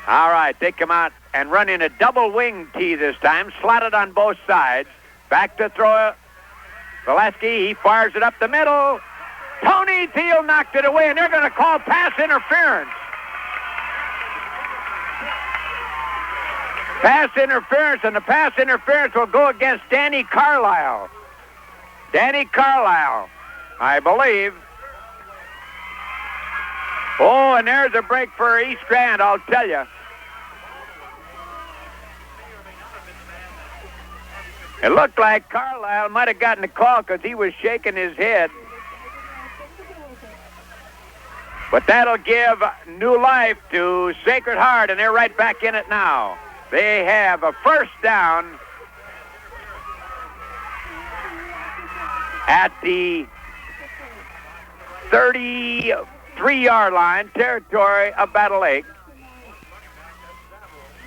All right, they come out and run in a double wing tee this time, slotted on both sides. Back to throw. Valesky, he fires it up the middle. Tony Thiel knocked it away, and they're going to call pass interference. Pass interference, and the pass interference will go against Danny Carlisle. Danny Carlisle, I believe. Oh, and there's a break for East Grand, I'll tell you. It looked like Carlisle might have gotten the call because he was shaking his head. But that'll give new life to Sacred Heart, and they're right back in it now. They have a 1st down at the 33-yard line, territory of Battle Lake.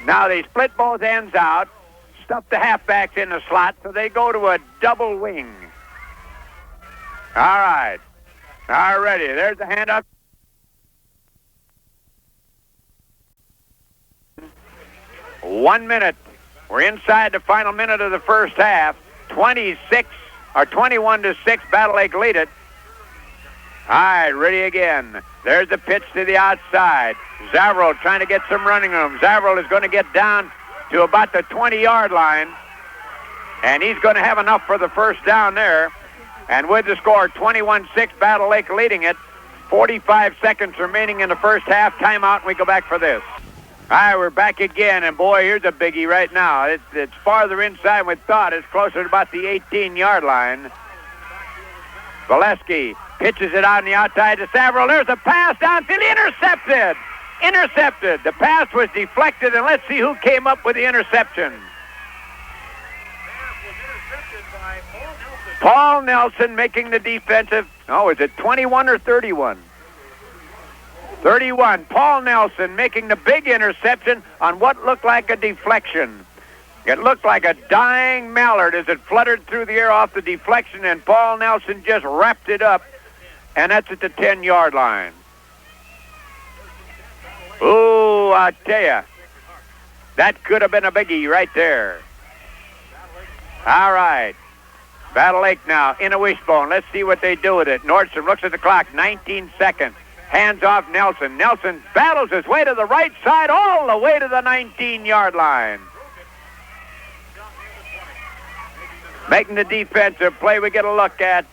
Now they split both ends out, stuff the halfbacks in the slot, so they go to a double wing. All right. All righty. There's the handoff. One minute. We're inside the final minute of the first half. 21-6. Battle Lake lead it. All right, ready again. There's the pitch to the outside. Zavarol trying to get some running room. Zavarol is going to get down to about the 20-yard line, and he's going to have enough for the 1st down there. And with the score, 21-6, Battle Lake leading it. 45 seconds remaining in the first half. Timeout, and we go back for this. All right, we're back again, and boy, here's a biggie right now. It's farther inside than we thought. It's closer to about the 18-yard line. Valesky pitches it out on the outside to Zavarol. There's a pass downfield. Intercepted. The pass was deflected, and let's see who came up with the interception. Paul Nelson making the defensive. Oh, is it 21 or 31? 31, Paul Nelson making the big interception on what looked like a deflection. It looked like a dying mallard as it fluttered through the air off the deflection, and Paul Nelson just wrapped it up, and that's at the 10-yard line. Ooh, I tell you, that could have been a biggie right there. All right. Battle Lake now in a wishbone. Let's see what they do with it. Nordstrom looks at the clock, 19 seconds. Hands off Nelson. Nelson battles his way to the right side all the way to the 19-yard line. Making the defensive play, we get a look at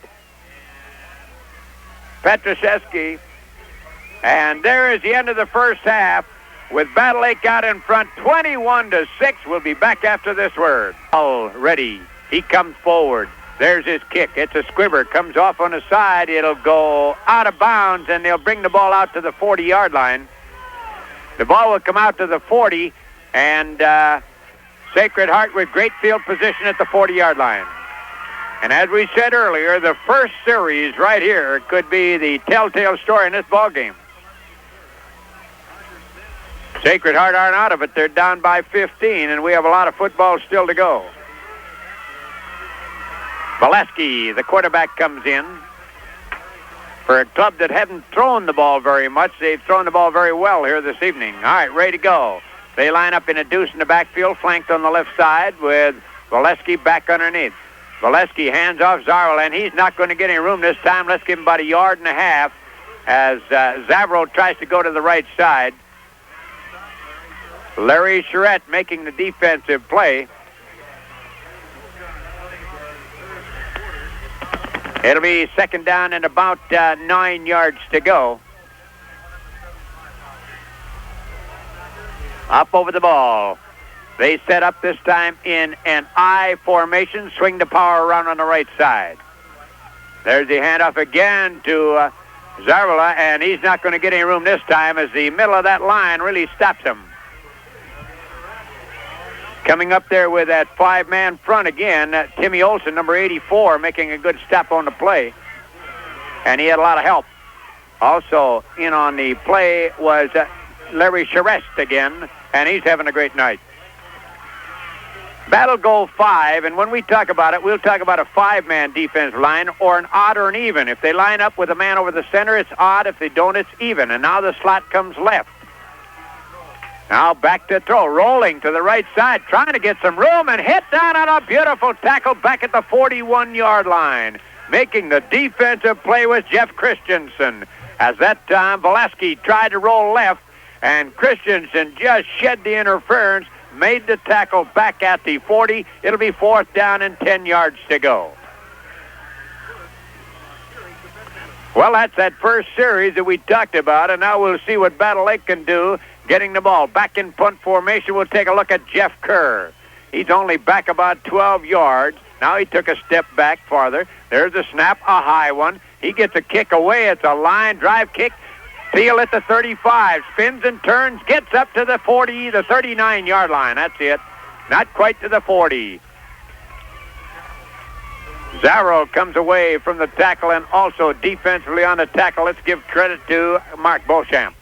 Petroszewski. And there is the end of the first half with Battle Lake out in front, 21-6. We'll be back after this word. All ready. He comes forward. There's his kick. It's a squibber. Comes off on the side. It'll go out of bounds, and they'll bring the ball out to the 40-yard line. The ball will come out to the 40, and Sacred Heart with great field position at the 40-yard line. And as we said earlier, the first series right here could be the telltale story in this ballgame. Sacred Heart aren't out of it. They're down by 15, and we have a lot of football still to go. Valesky, the quarterback, comes in. For a club that hadn't thrown the ball very much, they've thrown the ball very well here this evening. All right, ready to go. They line up in a deuce in the backfield, flanked on the left side with Valesky back underneath. Valesky hands off Zarwell, and he's not going to get any room this time. Let's give him about a yard and a half as Zavro tries to go to the right side. Larry Charette making the defensive play. It'll be second down and about 9 yards to go. Up over the ball. They set up this time in an I formation, swing the power around on the right side. There's the handoff again to Zarvala, and he's not going to get any room this time as the middle of that line really stops him. Coming up there with that five-man front again, Timmy Olson, number 84, making a good stop on the play. And he had a lot of help. Also in on the play was Larry Charest again, and he's having a great night. Battle go 5, and when we talk about it, we'll talk about a five-man defensive line or an odd or an even. If they line up with a man over the center, it's odd. If they don't, it's even. And now the slot comes left. Now back to throw, rolling to the right side, trying to get some room, and hit down on a beautiful tackle back at the 41-yard line. Making the defensive play was Jeff Christensen. As that time, Valesky tried to roll left, and Christensen just shed the interference, made the tackle back at the 40. It'll be fourth down and 10 yards to go. Well, that's that first series that we talked about, and now we'll see what Battle Lake can do getting the ball. Back in punt formation, we'll take a look at Jeff Kerr. He's only back about 12 yards. Now he took a step back farther. There's a snap, a high one. He gets a kick away. It's a line drive kick. Field at the 35, spins and turns, gets up to the 40, the 39-yard line. That's it. Not quite to the 40. Zarro comes away from the tackle, and also defensively on the tackle. Let's give credit to Mark Beauchamp.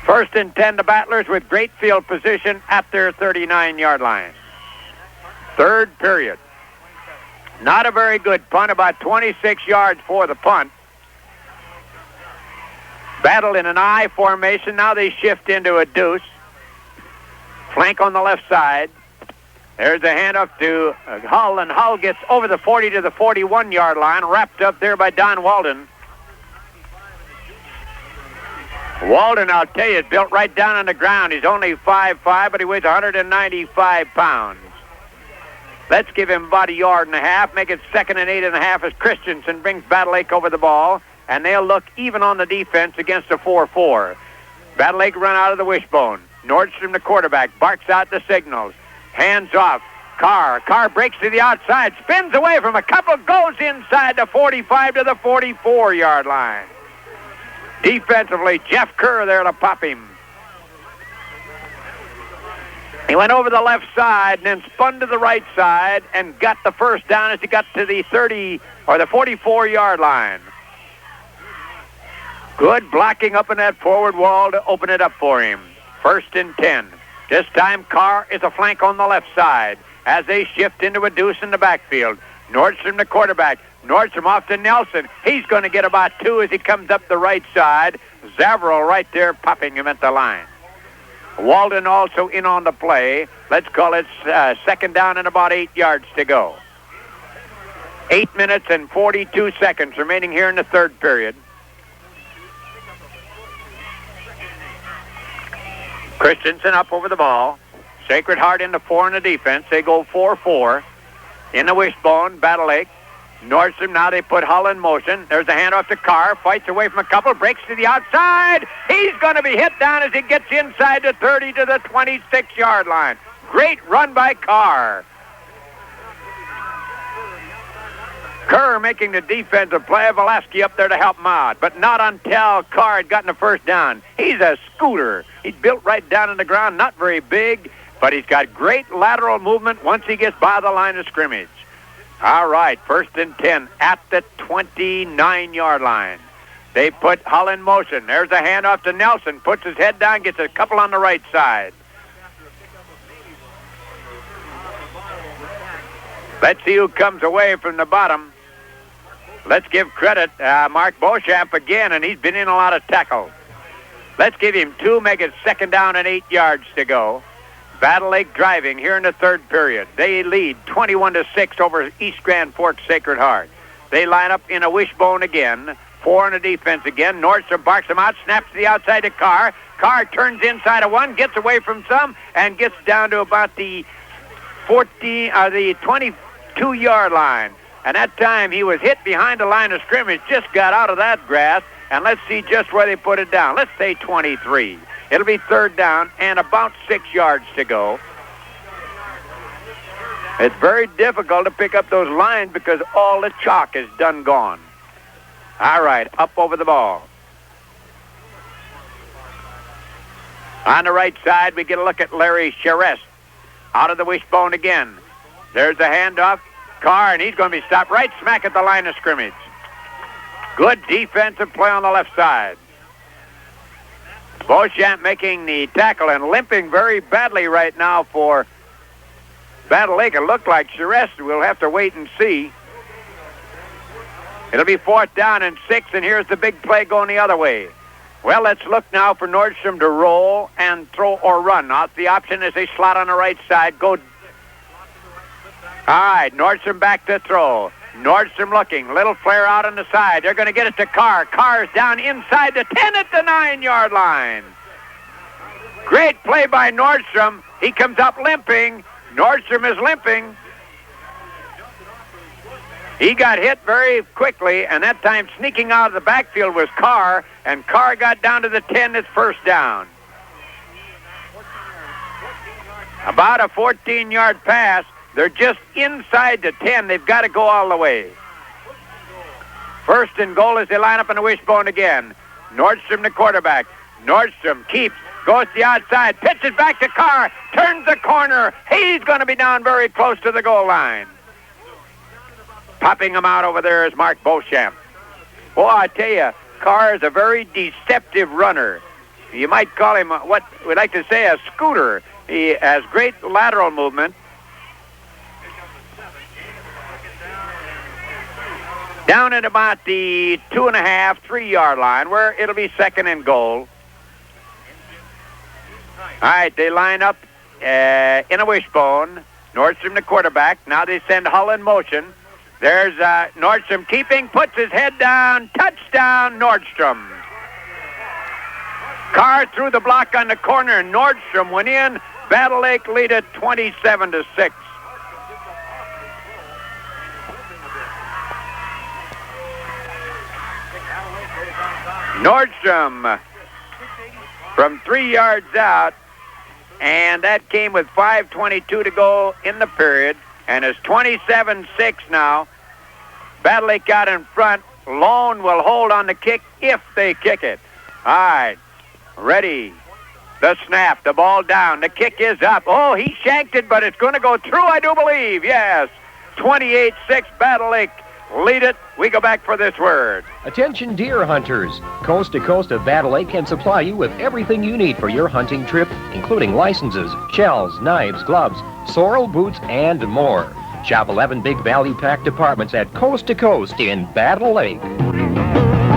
First and 10, the Battlers with great field position at their 39-yard line. Third period. Not a very good punt, about 26 yards for the punt. Battle in an I formation. Now they shift into a deuce. Flank on the left side. There's a handoff to Hull, and Hull gets over the 40 to the 41-yard line, wrapped up there by Don Walden. Walden, I'll tell you, is built right down on the ground. He's only 5'5", but he weighs 195 pounds. Let's give him about a yard and a half, make it second and 8.5 as Christensen brings Battle Lake over the ball, and they'll look even on the defense against a 4-4. Battle Lake run out of the wishbone. Nordstrom, the quarterback, barks out the signals. Hands off. Carr breaks to the outside, spins away from a couple, goes inside the 45 to the 44-yard line. Defensively, Jeff Kerr there to pop him. He went over the left side and then spun to the right side and got the first down as he got to the 30 or the 44-yard line. Good blocking up in that forward wall to open it up for him. 1st and 10. This time, Carr is a flank on the left side as they shift into a deuce in the backfield. Nordstrom, the quarterback. Nordstrom off to Nelson. He's going to get about 2 as he comes up the right side. Zavril right there popping him at the line. Walden also in on the play. Let's call it 2nd down and about 8 yards to go. 8 minutes and 42 seconds remaining here in the 3rd period. Christensen up over the ball. Sacred Heart in the 4 in the defense. They go 4-4. In the wishbone, Battle Lake. Nordstrom, now they put Hull in motion. There's a handoff to Carr. Fights away from a couple. Breaks to the outside. He's going to be hit down as he gets inside the 30 to the 26-yard line. Great run by Carr. Kerr making the defensive play. Valesky up there to help him out, but not until Carr had gotten the 1st down. He's a scooter. He's built right down in the ground, not very big, but he's got great lateral movement once he gets by the line of scrimmage. All right, 1st and 10 at the 29-yard line. They put Hull in motion. There's a handoff to Nelson. Puts his head down, gets a couple on the right side. Let's see who comes away from the bottom. Let's give credit, Mark Beauchamp again, and he's been in a lot of tackles. Let's give him 2, make it 2nd down and 8 yards to go. Battle Lake driving here in the 3rd period. They lead 21-6 over East Grand Forks Sacred Heart. They line up in a wishbone again. 4 in the defense again. Nordstrom barks him out, snaps to the outside to Carr. Carr turns inside of 1, gets away from some, and gets down to about the 22-yard line. And that time he was hit behind the line of scrimmage, just got out of that grass, and let's see just where they put it down. Let's say 23. It'll be 3rd down and about 6 yards to go. It's very difficult to pick up those lines because all the chalk is done gone. All right, up over the ball. On the right side, we get a look at Larry Charest. Out of the wishbone again. There's a handoff. Carr, and he's going to be stopped right smack at the line of scrimmage. Good defensive play on the left side. Beauchamp making the tackle and limping very badly right now for Battle Lake. It looked like Charest. We'll have to wait and see. It'll be 4th down and 6, and here's the big play going the other way. Well, let's look now for Nordstrom to roll and throw or run. Now, the option is they slot on the right side. Go. All right, Nordstrom back to throw. Nordstrom looking. Little flare out on the side. They're going to get it to Carr. Carr's down inside the 10 at the 9-yard line. Great play by Nordstrom. He comes up limping. Nordstrom is limping. He got hit very quickly, and that time sneaking out of the backfield was Carr, and Carr got down to the 10 at 1st down. About a 14-yard pass. They're just inside the 10. They've got to go all the way. 1st and goal as they line up in the wishbone again. Nordstrom, the quarterback. Nordstrom keeps, goes to the outside, pitches back to Carr, turns the corner. He's going to be down very close to the goal line. Popping him out over there is Mark Beauchamp. Boy, I tell you, Carr is a very deceptive runner. You might call him what we like to say a scooter. He has great lateral movement. Down at about the 2.5, 3-yard line, where it'll be 2nd and goal. All right, they line up in a wishbone. Nordstrom, the quarterback. Now they send Hull in motion. There's Nordstrom keeping, puts his head down. Touchdown, Nordstrom. Carr threw the block on the corner, and Nordstrom went in. Battle Lake lead it 27-6. Nordstrom from 3 yards out, and that came with 5:22 to go in the period, and it's 27-6 now. Battle Lake got in front. Lone will hold on the kick if they kick it. All right, ready. The snap, the ball down, the kick is up. Oh, he shanked it, but it's going to go through, I do believe. Yes, 28-6 Battle Lake lead it. We go back for this word. Attention deer hunters. Coast to Coast of Battle Lake can supply you with everything you need for your hunting trip, including licenses, shells, knives, gloves, sorrel boots, and more. Shop 11 big value pack departments at Coast to Coast in Battle Lake.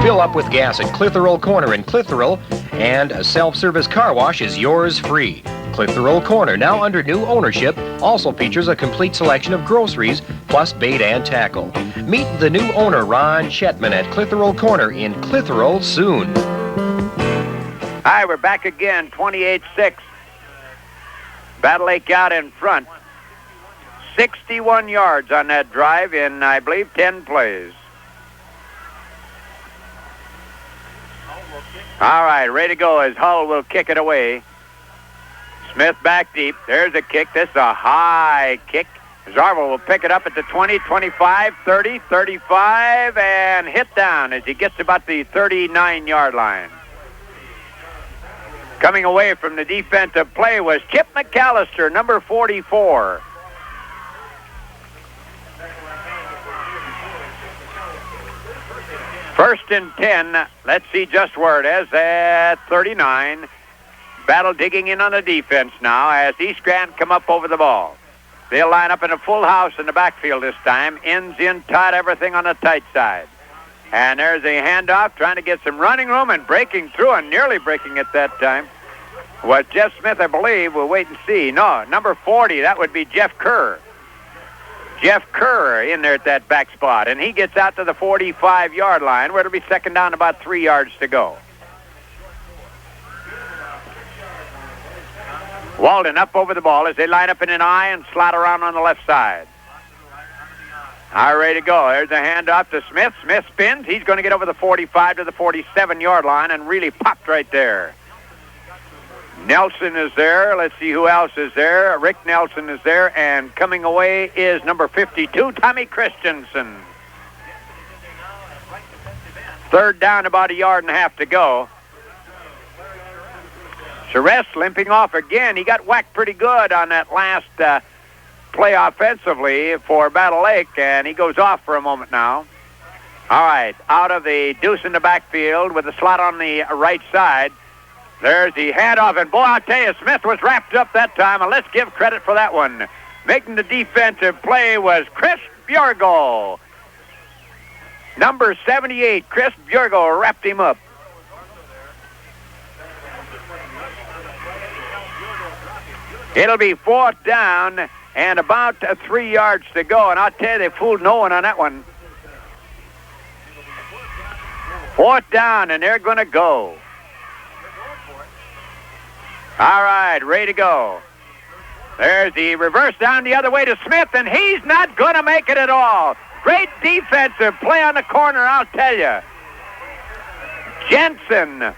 Fill up with gas at Clitheroe Corner in Clitheroe, and a self-service car wash is yours free. Clitheroe Corner, now under new ownership, also features a complete selection of groceries, plus bait and tackle. Meet the new owner, Ron Shetman, at Clitheroe Corner in Clitheroe soon. Hi, we're back again, 28-6. Battle Lake out in front. 61 yards on that drive in, I believe, 10 plays. All right, ready to go as Hull will kick it away. Smith back deep. There's a kick. This is a high kick. Zarvel will pick it up at the 20, 25, 30, 35, and hit down as he gets about the 39-yard line. Coming away from the defensive play was Chip McAllister, number 44. First and 10. Let's see just where it is at 39. Battle digging in on the defense now as East Grand come up over the ball. They'll line up in a full house in the backfield this time. Ends in tight, everything on the tight side. And there's a handoff trying to get some running room and breaking through and nearly breaking it that time. Was Jeff Smith, I believe. We'll wait and see. No, number 40, that would be Jeff Kerr. Jeff Kerr in there at that back spot. And he gets out to the 45-yard line where it'll be second down, about 3 yards to go. Walden up over the ball as they line up in an I and slot around on the left side. All right, ready to go. There's a handoff to Smith. Smith spins. He's going to get over the 45 to the 47-yard line and really popped right there. Nelson is there. Let's see who else is there. Rick Nelson is there. And coming away is number 52, Tommy Christensen. Third down, about 1.5 yards to go. Charest limping off again. He got whacked pretty good on that last play offensively for Battle Lake, and he goes off for a moment now. All right, out of the deuce in the backfield with the slot on the right side. There's the handoff, and boy, I'll tell you, Smith was wrapped up that time, and let's give credit for that one. Making the defensive play was Chris Bjorgo. Number 78, Chris Bjorgo wrapped him up. It'll be fourth down and about 3 yards to go, and I'll tell you, they fooled no one on that one. Fourth down, and they're going to go. All right, ready to go. There's the reverse down the other way to Smith, and he's not going to make it at all. Great defensive play on the corner, I'll tell you. Jensen,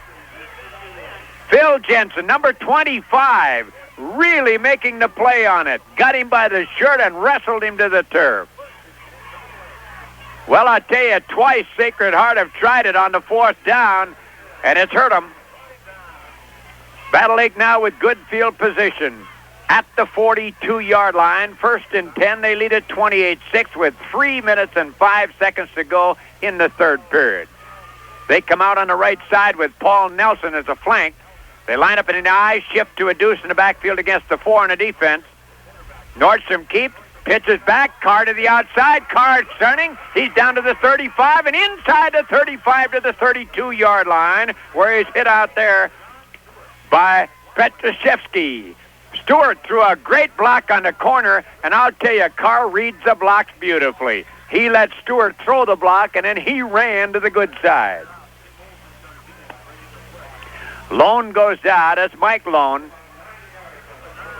Phil Jensen, number 25, really making the play on it. Got him by the shirt and wrestled him to the turf. Well, I tell you, twice Sacred Heart have tried it on the fourth down, and it's hurt them. Battle Lake now with good field position at the 42-yard line. First and 10, they lead at 28-6 with 3 minutes and 5 seconds to go in the third period. They come out on the right side with Paul Nelson as a flank. They line up in an I, shift to a deuce in the backfield against the 4 in the defense. Nordstrom keeps, pitches back, Carr to the outside. Carr turning, he's down to the 35 and inside the 35 to the 32-yard line where he's hit out there by Petrashevsky. Stewart threw a great block on the corner, and I'll tell you, Carr reads the blocks beautifully. He let Stewart throw the block, and then he ran to the good side. Lone goes out. That's Mike Lone.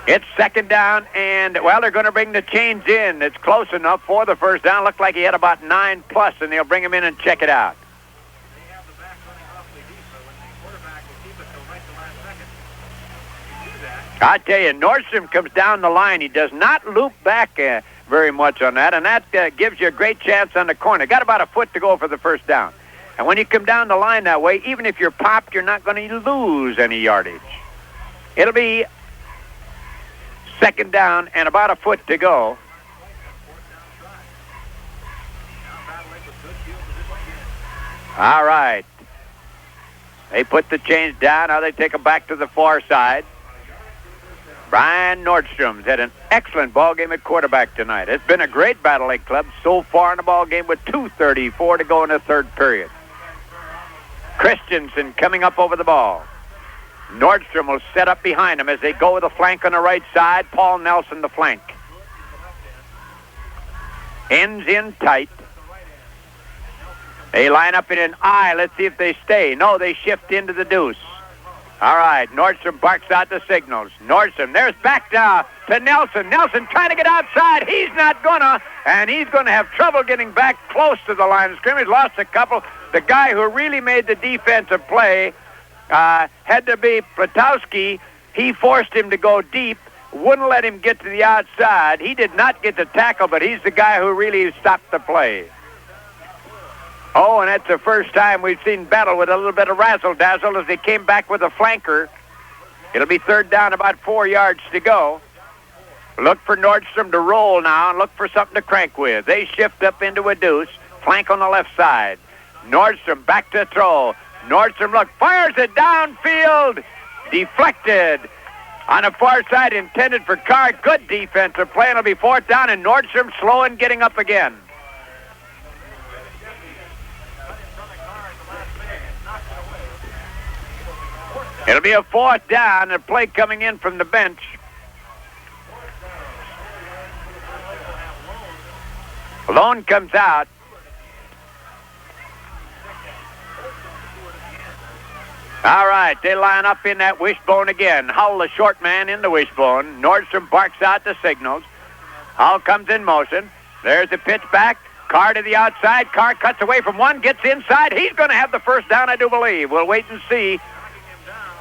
It's second down, and, well, they're going to bring the chains in. It's close enough for the first down. Looked like he had about 9+, and they'll bring him in and check it out. I tell you, Nordstrom comes down the line. He does not loop back very much on that, and that gives you a great chance on the corner. Got about a foot to go for the first down. And when you come down the line that way, even if you're popped, you're not going to lose any yardage. It'll be second down and about a foot to go. All right. They put the chains down. Now they take them back to the far side. Brian Nordstrom's had an excellent ball game at quarterback tonight. It's been a great Battle Lake club so far in the ball game with 2:34 to go in the third period. Christensen coming up over the ball. Nordstrom will set up behind him as they go with a flank on the right side. Paul Nelson the flank. Ends in tight. They line up in an I. Let's see if they stay. No, they shift into the deuce. All right, Nordstrom barks out the signals. Nordstrom, there's back now to Nelson. Nelson trying to get outside. He's not gonna, and he's going to have trouble getting back close to the line of scrimmage. Lost a couple. The guy who really made the defensive play had to be Platowski. He forced him to go deep, wouldn't let him get to the outside. He did not get the tackle, but he's the guy who really stopped the play. Oh, and that's the first time we've seen Battle with a little bit of razzle-dazzle as they came back with a flanker. It'll be third down, about 4 yards to go. Look for Nordstrom to roll now and look for something to crank with. They shift up into a deuce, flank on the left side. Nordstrom back to throw. Nordstrom, look, fires it downfield. Deflected. On the far side, intended for Carr. Good defensive play. It'll be fourth down, and Nordstrom slow and getting up again. It'll be a fourth down, a play coming in from the bench. Lone comes out. All right, they line up in that wishbone again. Hull, the short man, in the wishbone. Nordstrom barks out the signals. Hull comes in motion. There's the pitch back. Carr to the outside. Carr cuts away from one, gets inside. He's going to have the first down, I do believe. We'll wait and see.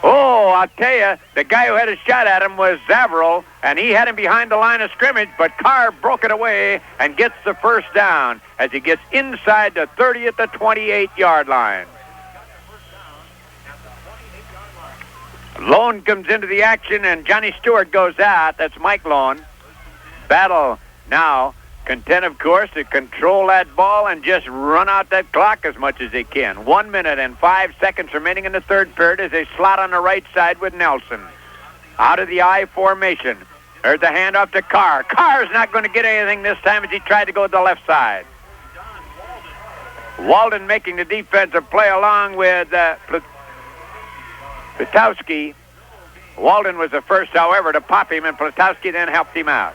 Oh, I'll tell you, the guy who had a shot at him was Zavril, and he had him behind the line of scrimmage, but Carr broke it away and gets the first down as he gets inside the 30 at the 28-yard line. Lone comes into the action, and Johnny Stewart goes out. That's Mike Lone. Battle now content, of course, to control that ball and just run out that clock as much as they can. 1 minute and 5 seconds remaining in the third period as they slot on the right side with Nelson. Out of the I formation. There's the handoff to Carr. Carr's not going to get anything this time as he tried to go to the left side. Walden making the defensive play along with Platowski. Walden was the first, however, to pop him, and Platowski then helped him out.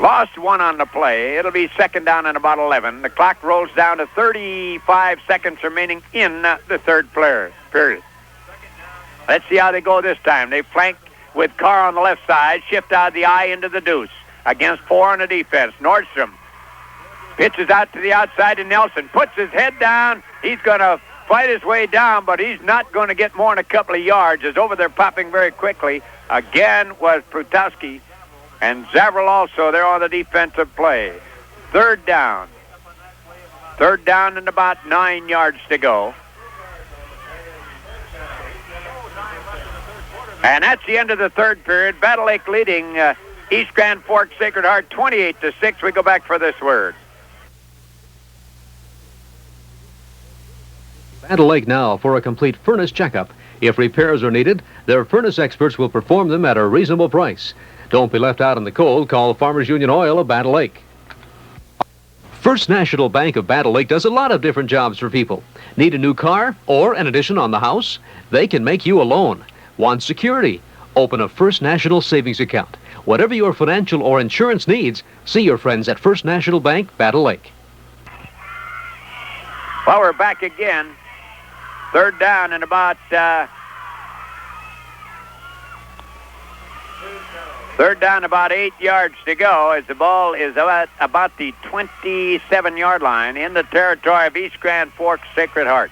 Lost one on the play. It'll be second down and about 11. The clock rolls down to 35 seconds remaining in the third period. Let's see how they go this time. They flank with Carr on the left side, shift out of the I into the deuce against 4 on the defense. Nordstrom pitches out to the outside to Nelson, puts his head down. He's going to fight his way down, but he's not going to get more than a couple of yards. As over there popping very quickly again was Prutowski, and Zavril also there on the defensive play. Third down and about 9 yards to go. And that's the end of the third period. Battle Lake leading East Grand Forks Sacred Heart 28-6. We go back for this word. Battle Lake now for a complete furnace checkup. If repairs are needed, their furnace experts will perform them at a reasonable price. Don't be left out in the cold. Call Farmers Union Oil of Battle Lake. First National Bank of Battle Lake does a lot of different jobs for people. Need a new car or an addition on the house? They can make you a loan. Want security? Open a First National savings account. Whatever your financial or insurance needs, see your friends at First National Bank, Battle Lake. Well, we're back again. Third down and about 8 yards to go as the ball is about the 27-yard line in the territory of East Grand Forks Sacred Heart.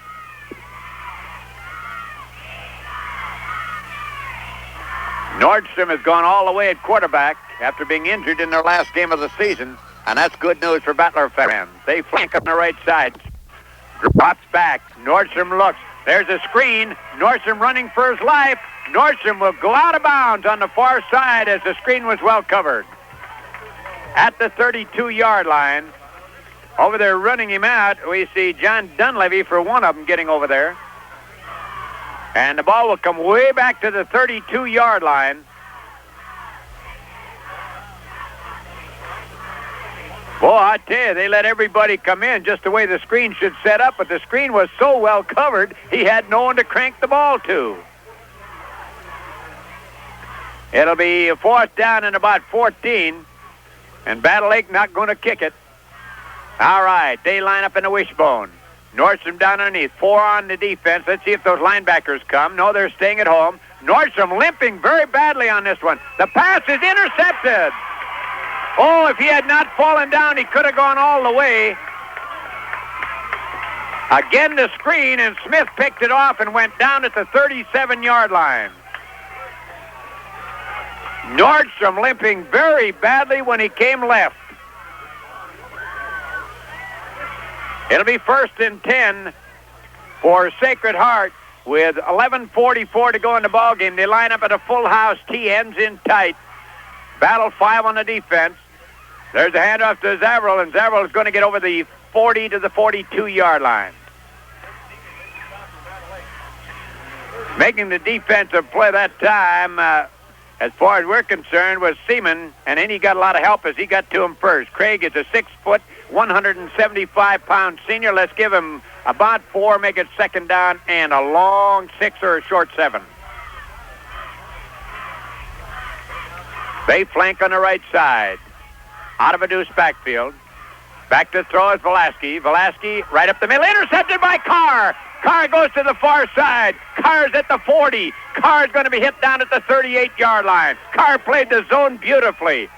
Nordstrom has gone all the way at quarterback after being injured in their last game of the season, and that's good news for Battler fans. They flank on the right side. Drops back. Nordstrom looks. There's a screen. Nordstrom running for his life. Nordstrom will go out of bounds on the far side as the screen was well covered. At the 32-yard line, Over there running him out, we see John Dunleavy for one of them getting over there. And the ball will come way back to the 32-yard line. Boy, I tell you, they let everybody come in just the way the screen should set up, but the screen was so well covered, he had no one to crank the ball to. It'll be a fourth down and about 14, and Battle Lake not going to kick it. All right, they line up in the wishbone. Nordstrom down underneath, 4 on the defense. Let's see if those linebackers come. No, they're staying at home. Nordstrom limping very badly on this one. The pass is intercepted. Oh, if he had not fallen down, he could have gone all the way. Again, the screen, and Smith picked it off and went down at the 37-yard line. Nordstrom limping very badly when he came left. It'll be 1st and 10 for Sacred Heart with 11:44 to go in the ballgame. They line up at a full house. T ends in tight. Battle 5 on the defense. There's a handoff to Zavril, and Zavril is going to get over the 40 to the 42-yard line. Making the defensive play that time, as far as we're concerned, was Seaman, and then he got a lot of help as he got to him first. Craig is a 6-foot, 175-pound senior. Let's give him about 4, make it 2nd down, and a long 6 or a short 7. They flank on the right side. Out of a deuce backfield. Back to throw is Velasquez. Velasquez right up the middle. Intercepted by Carr. Carr goes to the far side. Carr's at the 40. Carr's going to be hit down at the 38-yard line. Carr played the zone beautifully.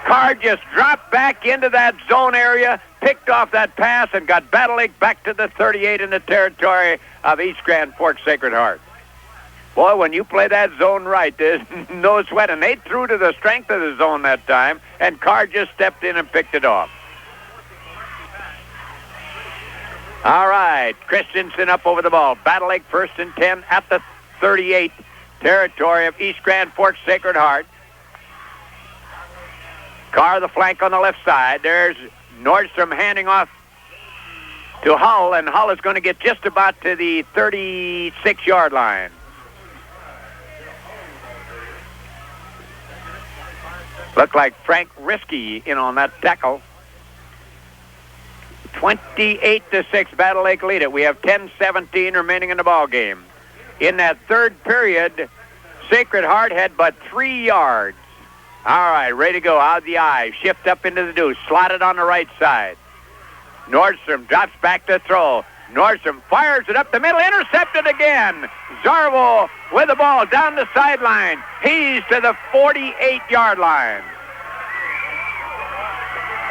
Carr just dropped back into that zone area, picked off that pass, and got Battle Lake back to the 38 in the territory of East Grand Forks Sacred Heart. Boy, when you play that zone right, there's no sweat. And they threw to the strength of the zone that time, and Carr just stepped in and picked it off. All right, Christensen up over the ball. Battle Lake 1st and 10 at the 38 territory of East Grand Forks Sacred Heart. Carr the flank on the left side. There's Nordstrom handing off to Hull, and Hull is going to get just about to the 36-yard line. Looked like Frank Risky in on that tackle. 28-6, Battle Lake lead it. We have 10-17 remaining in the ball game. In that third period, Sacred Heart had but 3 yards. All right, ready to go. Out of the eye, shift up into the deuce, slotted on the right side. Nordstrom drops back to throw. Nordstrom fires it up the middle, intercepted again. Zarvo with the ball down the sideline. He's to the 48-yard line.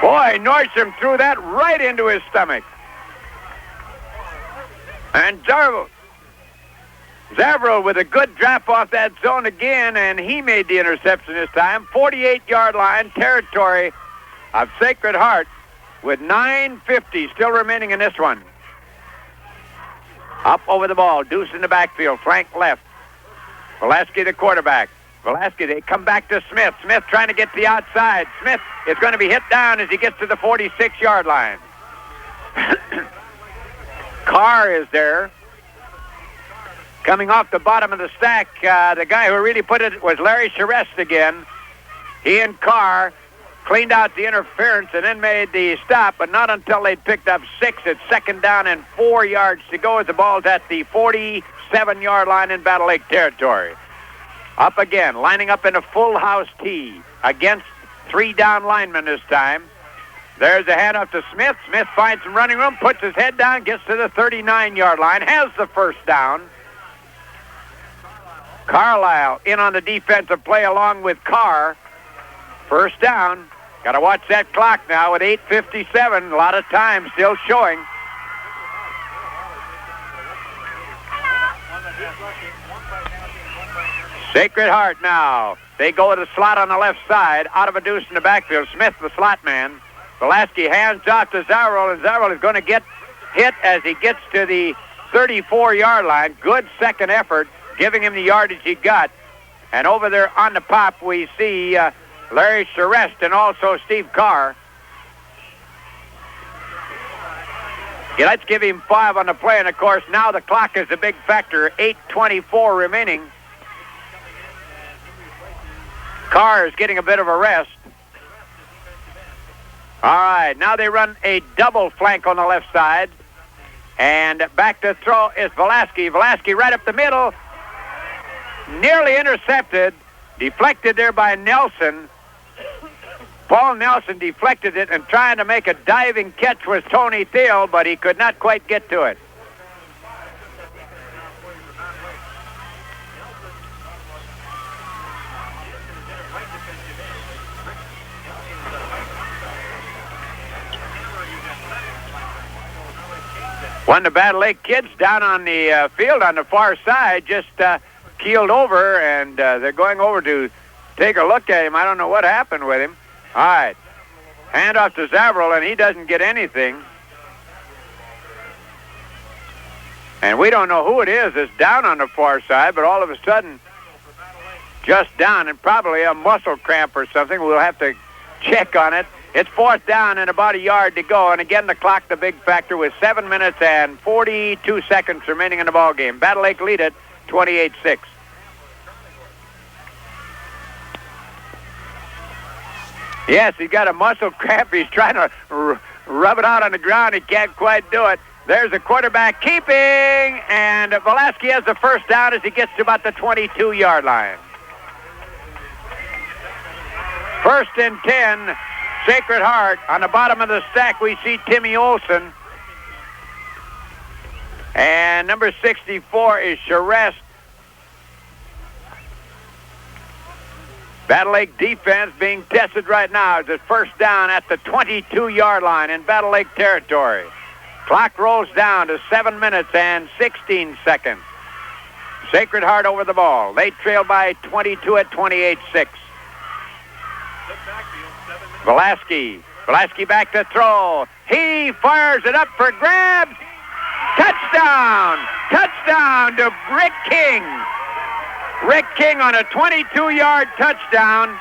Boy, Nordstrom threw that right into his stomach. And Zavril with a good drop off that zone again, and he made the interception this time. 48-yard line territory of Sacred Heart with 9:50 still remaining in this one. Up over the ball, Deuce in the backfield, flank left. Velasquez the quarterback. Velasquez, they come back to Smith. Smith trying to get to the outside. Smith is going to be hit down as he gets to the 46-yard line. Carr is there. Coming off the bottom of the stack, the guy who really put it was Larry Charest again. He and Carr cleaned out the interference and then made the stop, but not until they picked up 6. It's 2nd down and 4 yards to go as the ball's at the 47-yard line in Battle Lake territory. Up again, lining up in a full house tee against 3 down linemen this time. There's a handoff to Smith. Smith finds some running room, puts his head down, gets to the 39-yard line, has the first down. Carlisle in on the defensive play along with Carr. First down. Got to watch that clock now with 8:57. A lot of time still showing. Sacred Heart now. They go to the slot on the left side. Out of a deuce in the backfield. Smith, the slot man. Velasquez hands off to Zavril, and Zavril is going to get hit as he gets to the 34-yard line. Good second effort, giving him the yardage he got. And over there on the pop, we see Larry Charest and also Steve Carr. Yeah, let's give him 5 on the play, and of course now the clock is a big factor. 8:24 remaining. Carr is getting a bit of a rest. All right, now they run a double flank on the left side. And back to throw is Velasquez. Velasquez right up the middle. Nearly intercepted. Deflected there by Nelson. Paul Nelson deflected it and trying to make a diving catch was Tony Thiel, but he could not quite get to it. One of the Battle Lake kids down on the field on the far side just keeled over, and they're going over to take a look at him. I don't know what happened with him. All right. Hand off to Zavril, and he doesn't get anything. And we don't know who it is that's down on the far side, but all of a sudden, just down, and probably a muscle cramp or something. We'll have to check on it. It's 4th down and about a yard to go. And again, the clock, the big factor, with 7 minutes and 42 seconds remaining in the ball game. Battle Lake lead it 28-6. Yes, he's got a muscle cramp. He's trying to rub it out on the ground. He can't quite do it. There's the quarterback keeping, and Velasquez has the first down as he gets to about the 22-yard line. 1st and 10, Sacred Heart. On the bottom of the stack, we see Timmy Olson. And number 64 is Charest. Battle Lake defense being tested right now as it's first down at the 22-yard line in Battle Lake territory. Clock rolls down to 7 minutes and 16 seconds. Sacred Heart over the ball. They trail by 22 at 28-6. Velasquez back to throw. He fires it up for grabs. Touchdown! Touchdown to Rick King. Rick King on a 22-yard touchdown.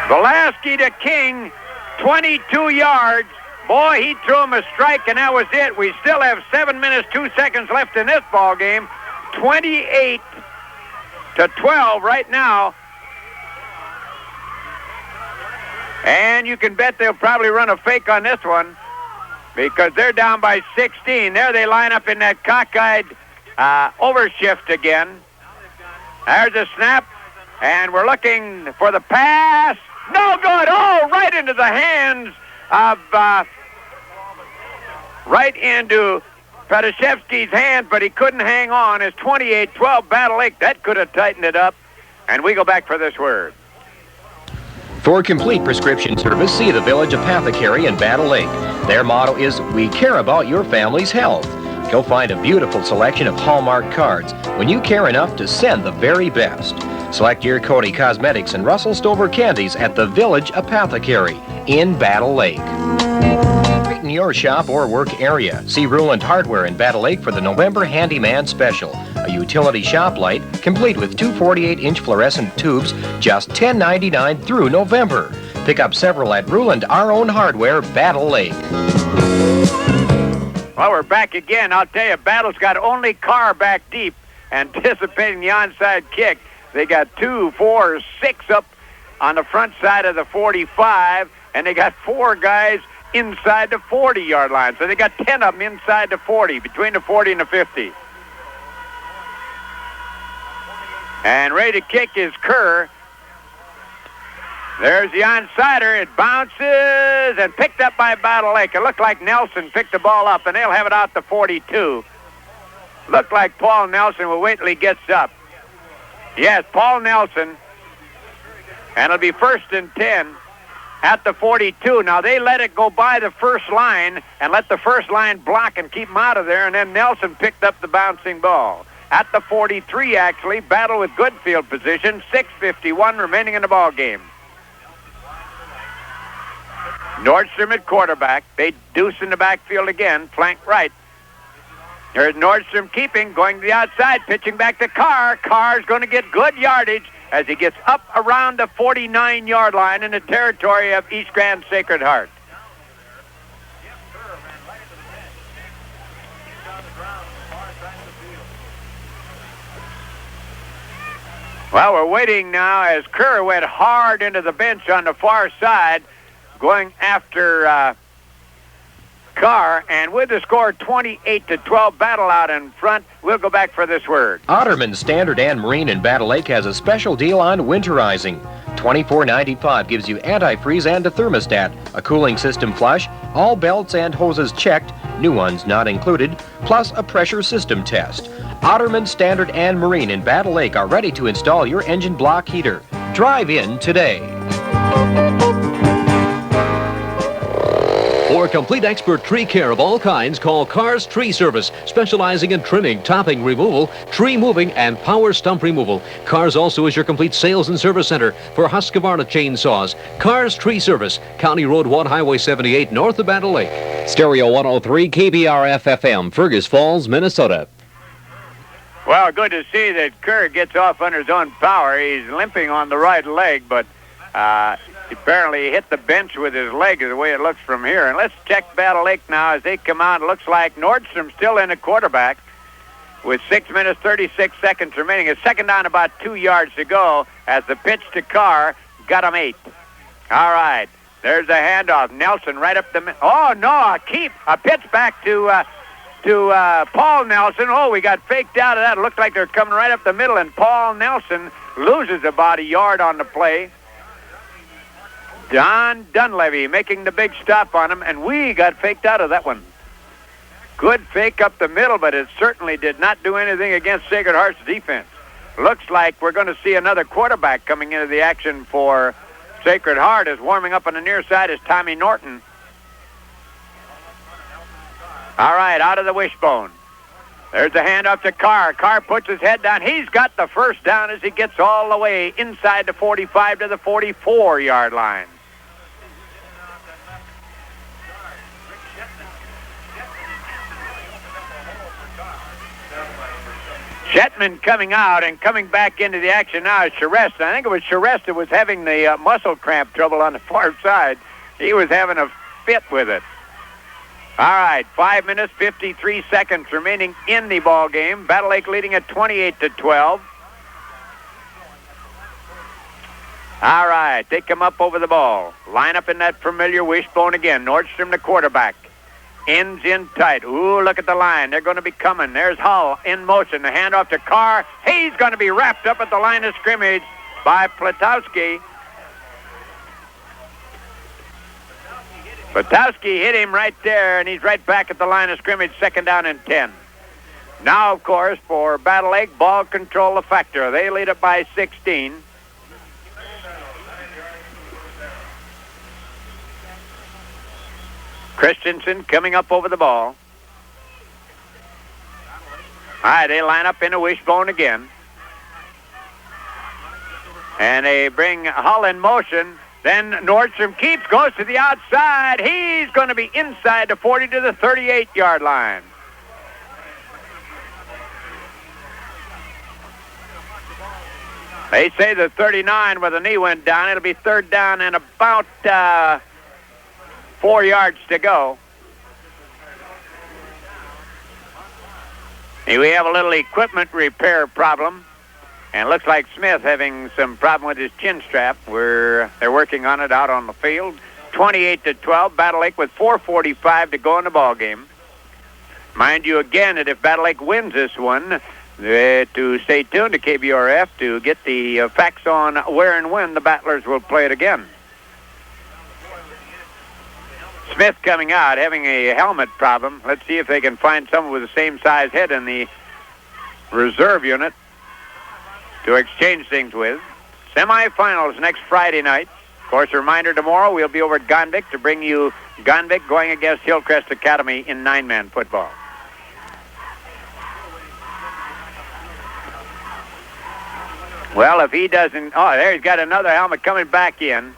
Velasquez to King, 22 yards. Boy, he threw him a strike, and that was it. We still have 7 minutes, 2 seconds left in this ball game. 28-12 right now. And you can bet they'll probably run a fake on this one, because they're down by 16. There they line up in that cockeyed overshift again. There's a snap, and we're looking for the pass. No good. Oh, right into the hands of, right into Padashevsky's hand, but he couldn't hang on. It's 28-12 Battle Lake. That could have tightened it up. And we go back for this word. For complete prescription service, see the Village Apothecary in Battle Lake. Their motto is, we care about your family's health. You'll find a beautiful selection of Hallmark cards when you care enough to send the very best. Select your Cody Cosmetics and Russell Stover candies at the Village Apothecary in Battle Lake. In your shop or work area, see Ruland Hardware in Battle Lake for the November Handyman Special. A utility shop light, complete with 2 48-inch fluorescent tubes, just $10.99 through November. Pick up several at Ruland Our Own Hardware, Battle Lake. Well, we're back again. I'll tell you, Battle's got only Carr back deep, anticipating the onside kick. They got 2, 4, 6 up on the front side of the 45, and they got 4 guys inside the 40-yard line. So they got 10 of them inside the 40, between the 40 and the 50. And ready to kick is Kerr. There's the onsider. It bounces and picked up by Battle Lake. It looked like Nelson picked the ball up, and they'll have it out to 42. Looked like Paul Nelson will wait till he gets up. Yes, Paul Nelson. And it'll be 1st and 10 at the 42. Now, they let it go by the first line and let the first line block and keep them out of there, and then Nelson picked up the bouncing ball. At the 43, actually, Battle with good field position, 6:51 remaining in the ball game. Nordstrom at quarterback. They deuce in the backfield again, flank right. There's Nordstrom keeping, going to the outside, pitching back to Carr. Carr's going to get good yardage as he gets up around the 49-yard line in the territory of East Grand Sacred Heart. Well, we're waiting now as Kerr went hard into the bench on the far side, going after Carr, and with the score 28-12, Battle out in front. We'll go back for this word. Otterman Standard and Marine in Battle Lake has a special deal on winterizing. $24.95 gives you antifreeze and a thermostat, a cooling system flush, all belts and hoses checked, new ones not included, plus a pressure system test. Otterman Standard and Marine in Battle Lake are ready to install your engine block heater. Drive in today. For complete expert tree care of all kinds, call Carr's Tree Service, specializing in trimming, topping, removal, tree moving, and power stump removal. Carr's also is your complete sales and service center for Husqvarna chainsaws. Carr's Tree Service, County Road 1, Highway 78, north of Battle Lake. Stereo 103 KBRF FM, Fergus Falls, Minnesota. Well, good to see that Kerr gets off under his own power. He's limping on the right leg, but apparently he hit the bench with his leg, the way it looks from here. And let's check Battle Lake now as they come out. It looks like Nordstrom still in the quarterback with 6 minutes, 36 seconds remaining. It's second down, about 2 yards to go as the pitch to Carr got him 8. All right, there's the handoff. Nelson right up the middle. Oh, no, a pitch back to Paul Nelson. Oh, we got faked out of that. It looked like they're coming right up the middle, and Paul Nelson loses about a yard on the play. Don Dunleavy making the big stop on him, and we got faked out of that one. Good fake up the middle, but it certainly did not do anything against Sacred Heart's defense. Looks like we're going to see another quarterback coming into the action for Sacred Heart. As warming up on the near side is Tommy Norton. All right, out of the wishbone. There's the handoff to Carr. Carr puts his head down. He's got the first down as he gets all the way inside the 45 to the 44-yard line. Shetman coming out and coming back into the action now is Charest. I think it was Charest that was having the muscle cramp trouble on the far side. He was having a fit with it. All right, 5 minutes, 53 seconds remaining in the ball game. Battle Lake leading at 28-12. All right, they come up over the ball. Line up in that familiar wishbone again. Nordstrom, the quarterback. Ends in tight. Ooh, look at the line. They're going to be coming. There's Hull in motion. The handoff to Carr. He's going to be wrapped up at the line of scrimmage by Platowski. Platowski hit him right there, and he's right back at the line of scrimmage, second down and 10. Now, of course, for Battle Lake, ball control a factor. They lead it by 16. Christensen coming up over the ball. All right, they line up in a wishbone again. And they bring Hull in motion. Then Nordstrom keeps, goes to the outside. He's going to be inside the 40 to the 38-yard line. They say the 39 where the knee went down. It'll be third down and about 4 yards to go. Here we have a little equipment repair problem. And it looks like Smith having some problem with his chin strap. They're working on it out on the field. 28-12, Battle Lake with 4:45 to go in the ball game. Mind you again that if Battle Lake wins this one, to stay tuned to KBRF to get the facts on where and when the Battlers will play it again. Smith coming out, having a helmet problem. Let's see if they can find someone with the same size head in the reserve unit to exchange things with. Semifinals next Friday night. Of course, a reminder, tomorrow we'll be over at Gonvick to bring you Gonvick going against Hillcrest Academy in 9-man football. Well, if he doesn't... Oh, there he's got another helmet coming back in.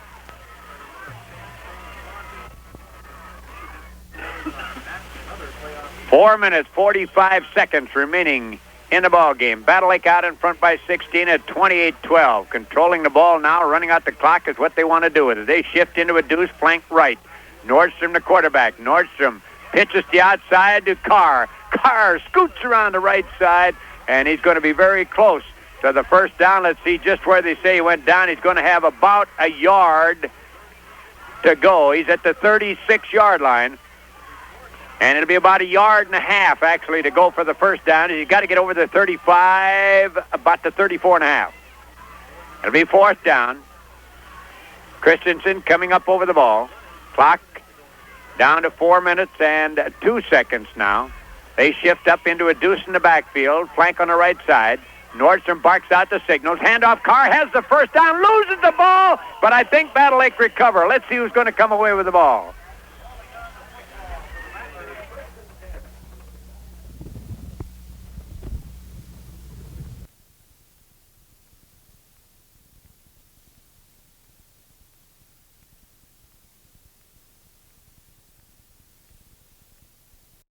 Four minutes, 45 seconds remaining in the ball game. Battle Lake out in front by 16 at 28-12. Controlling the ball now, running out the clock is what they want to do with it. They shift into a deuce, flank right. Nordstrom, the quarterback. Nordstrom pitches the outside to Carr. Carr scoots around the right side, and he's going to be very close to the first down. Let's see just where they say he went down. He's going to have about a yard to go. He's at the 36-yard line. And it'll be about a yard and a half, actually, to go for the first down. He's got to get over the 35, about the 34 and a half. It'll be fourth down. Christensen coming up over the ball. Clock down to 4 minutes and 2 seconds now. They shift up into a deuce in the backfield, flank on the right side. Nordstrom barks out the signals. Handoff. Carr has the first down, loses the ball, but I think Battle Lake recover. Let's see who's going to come away with the ball.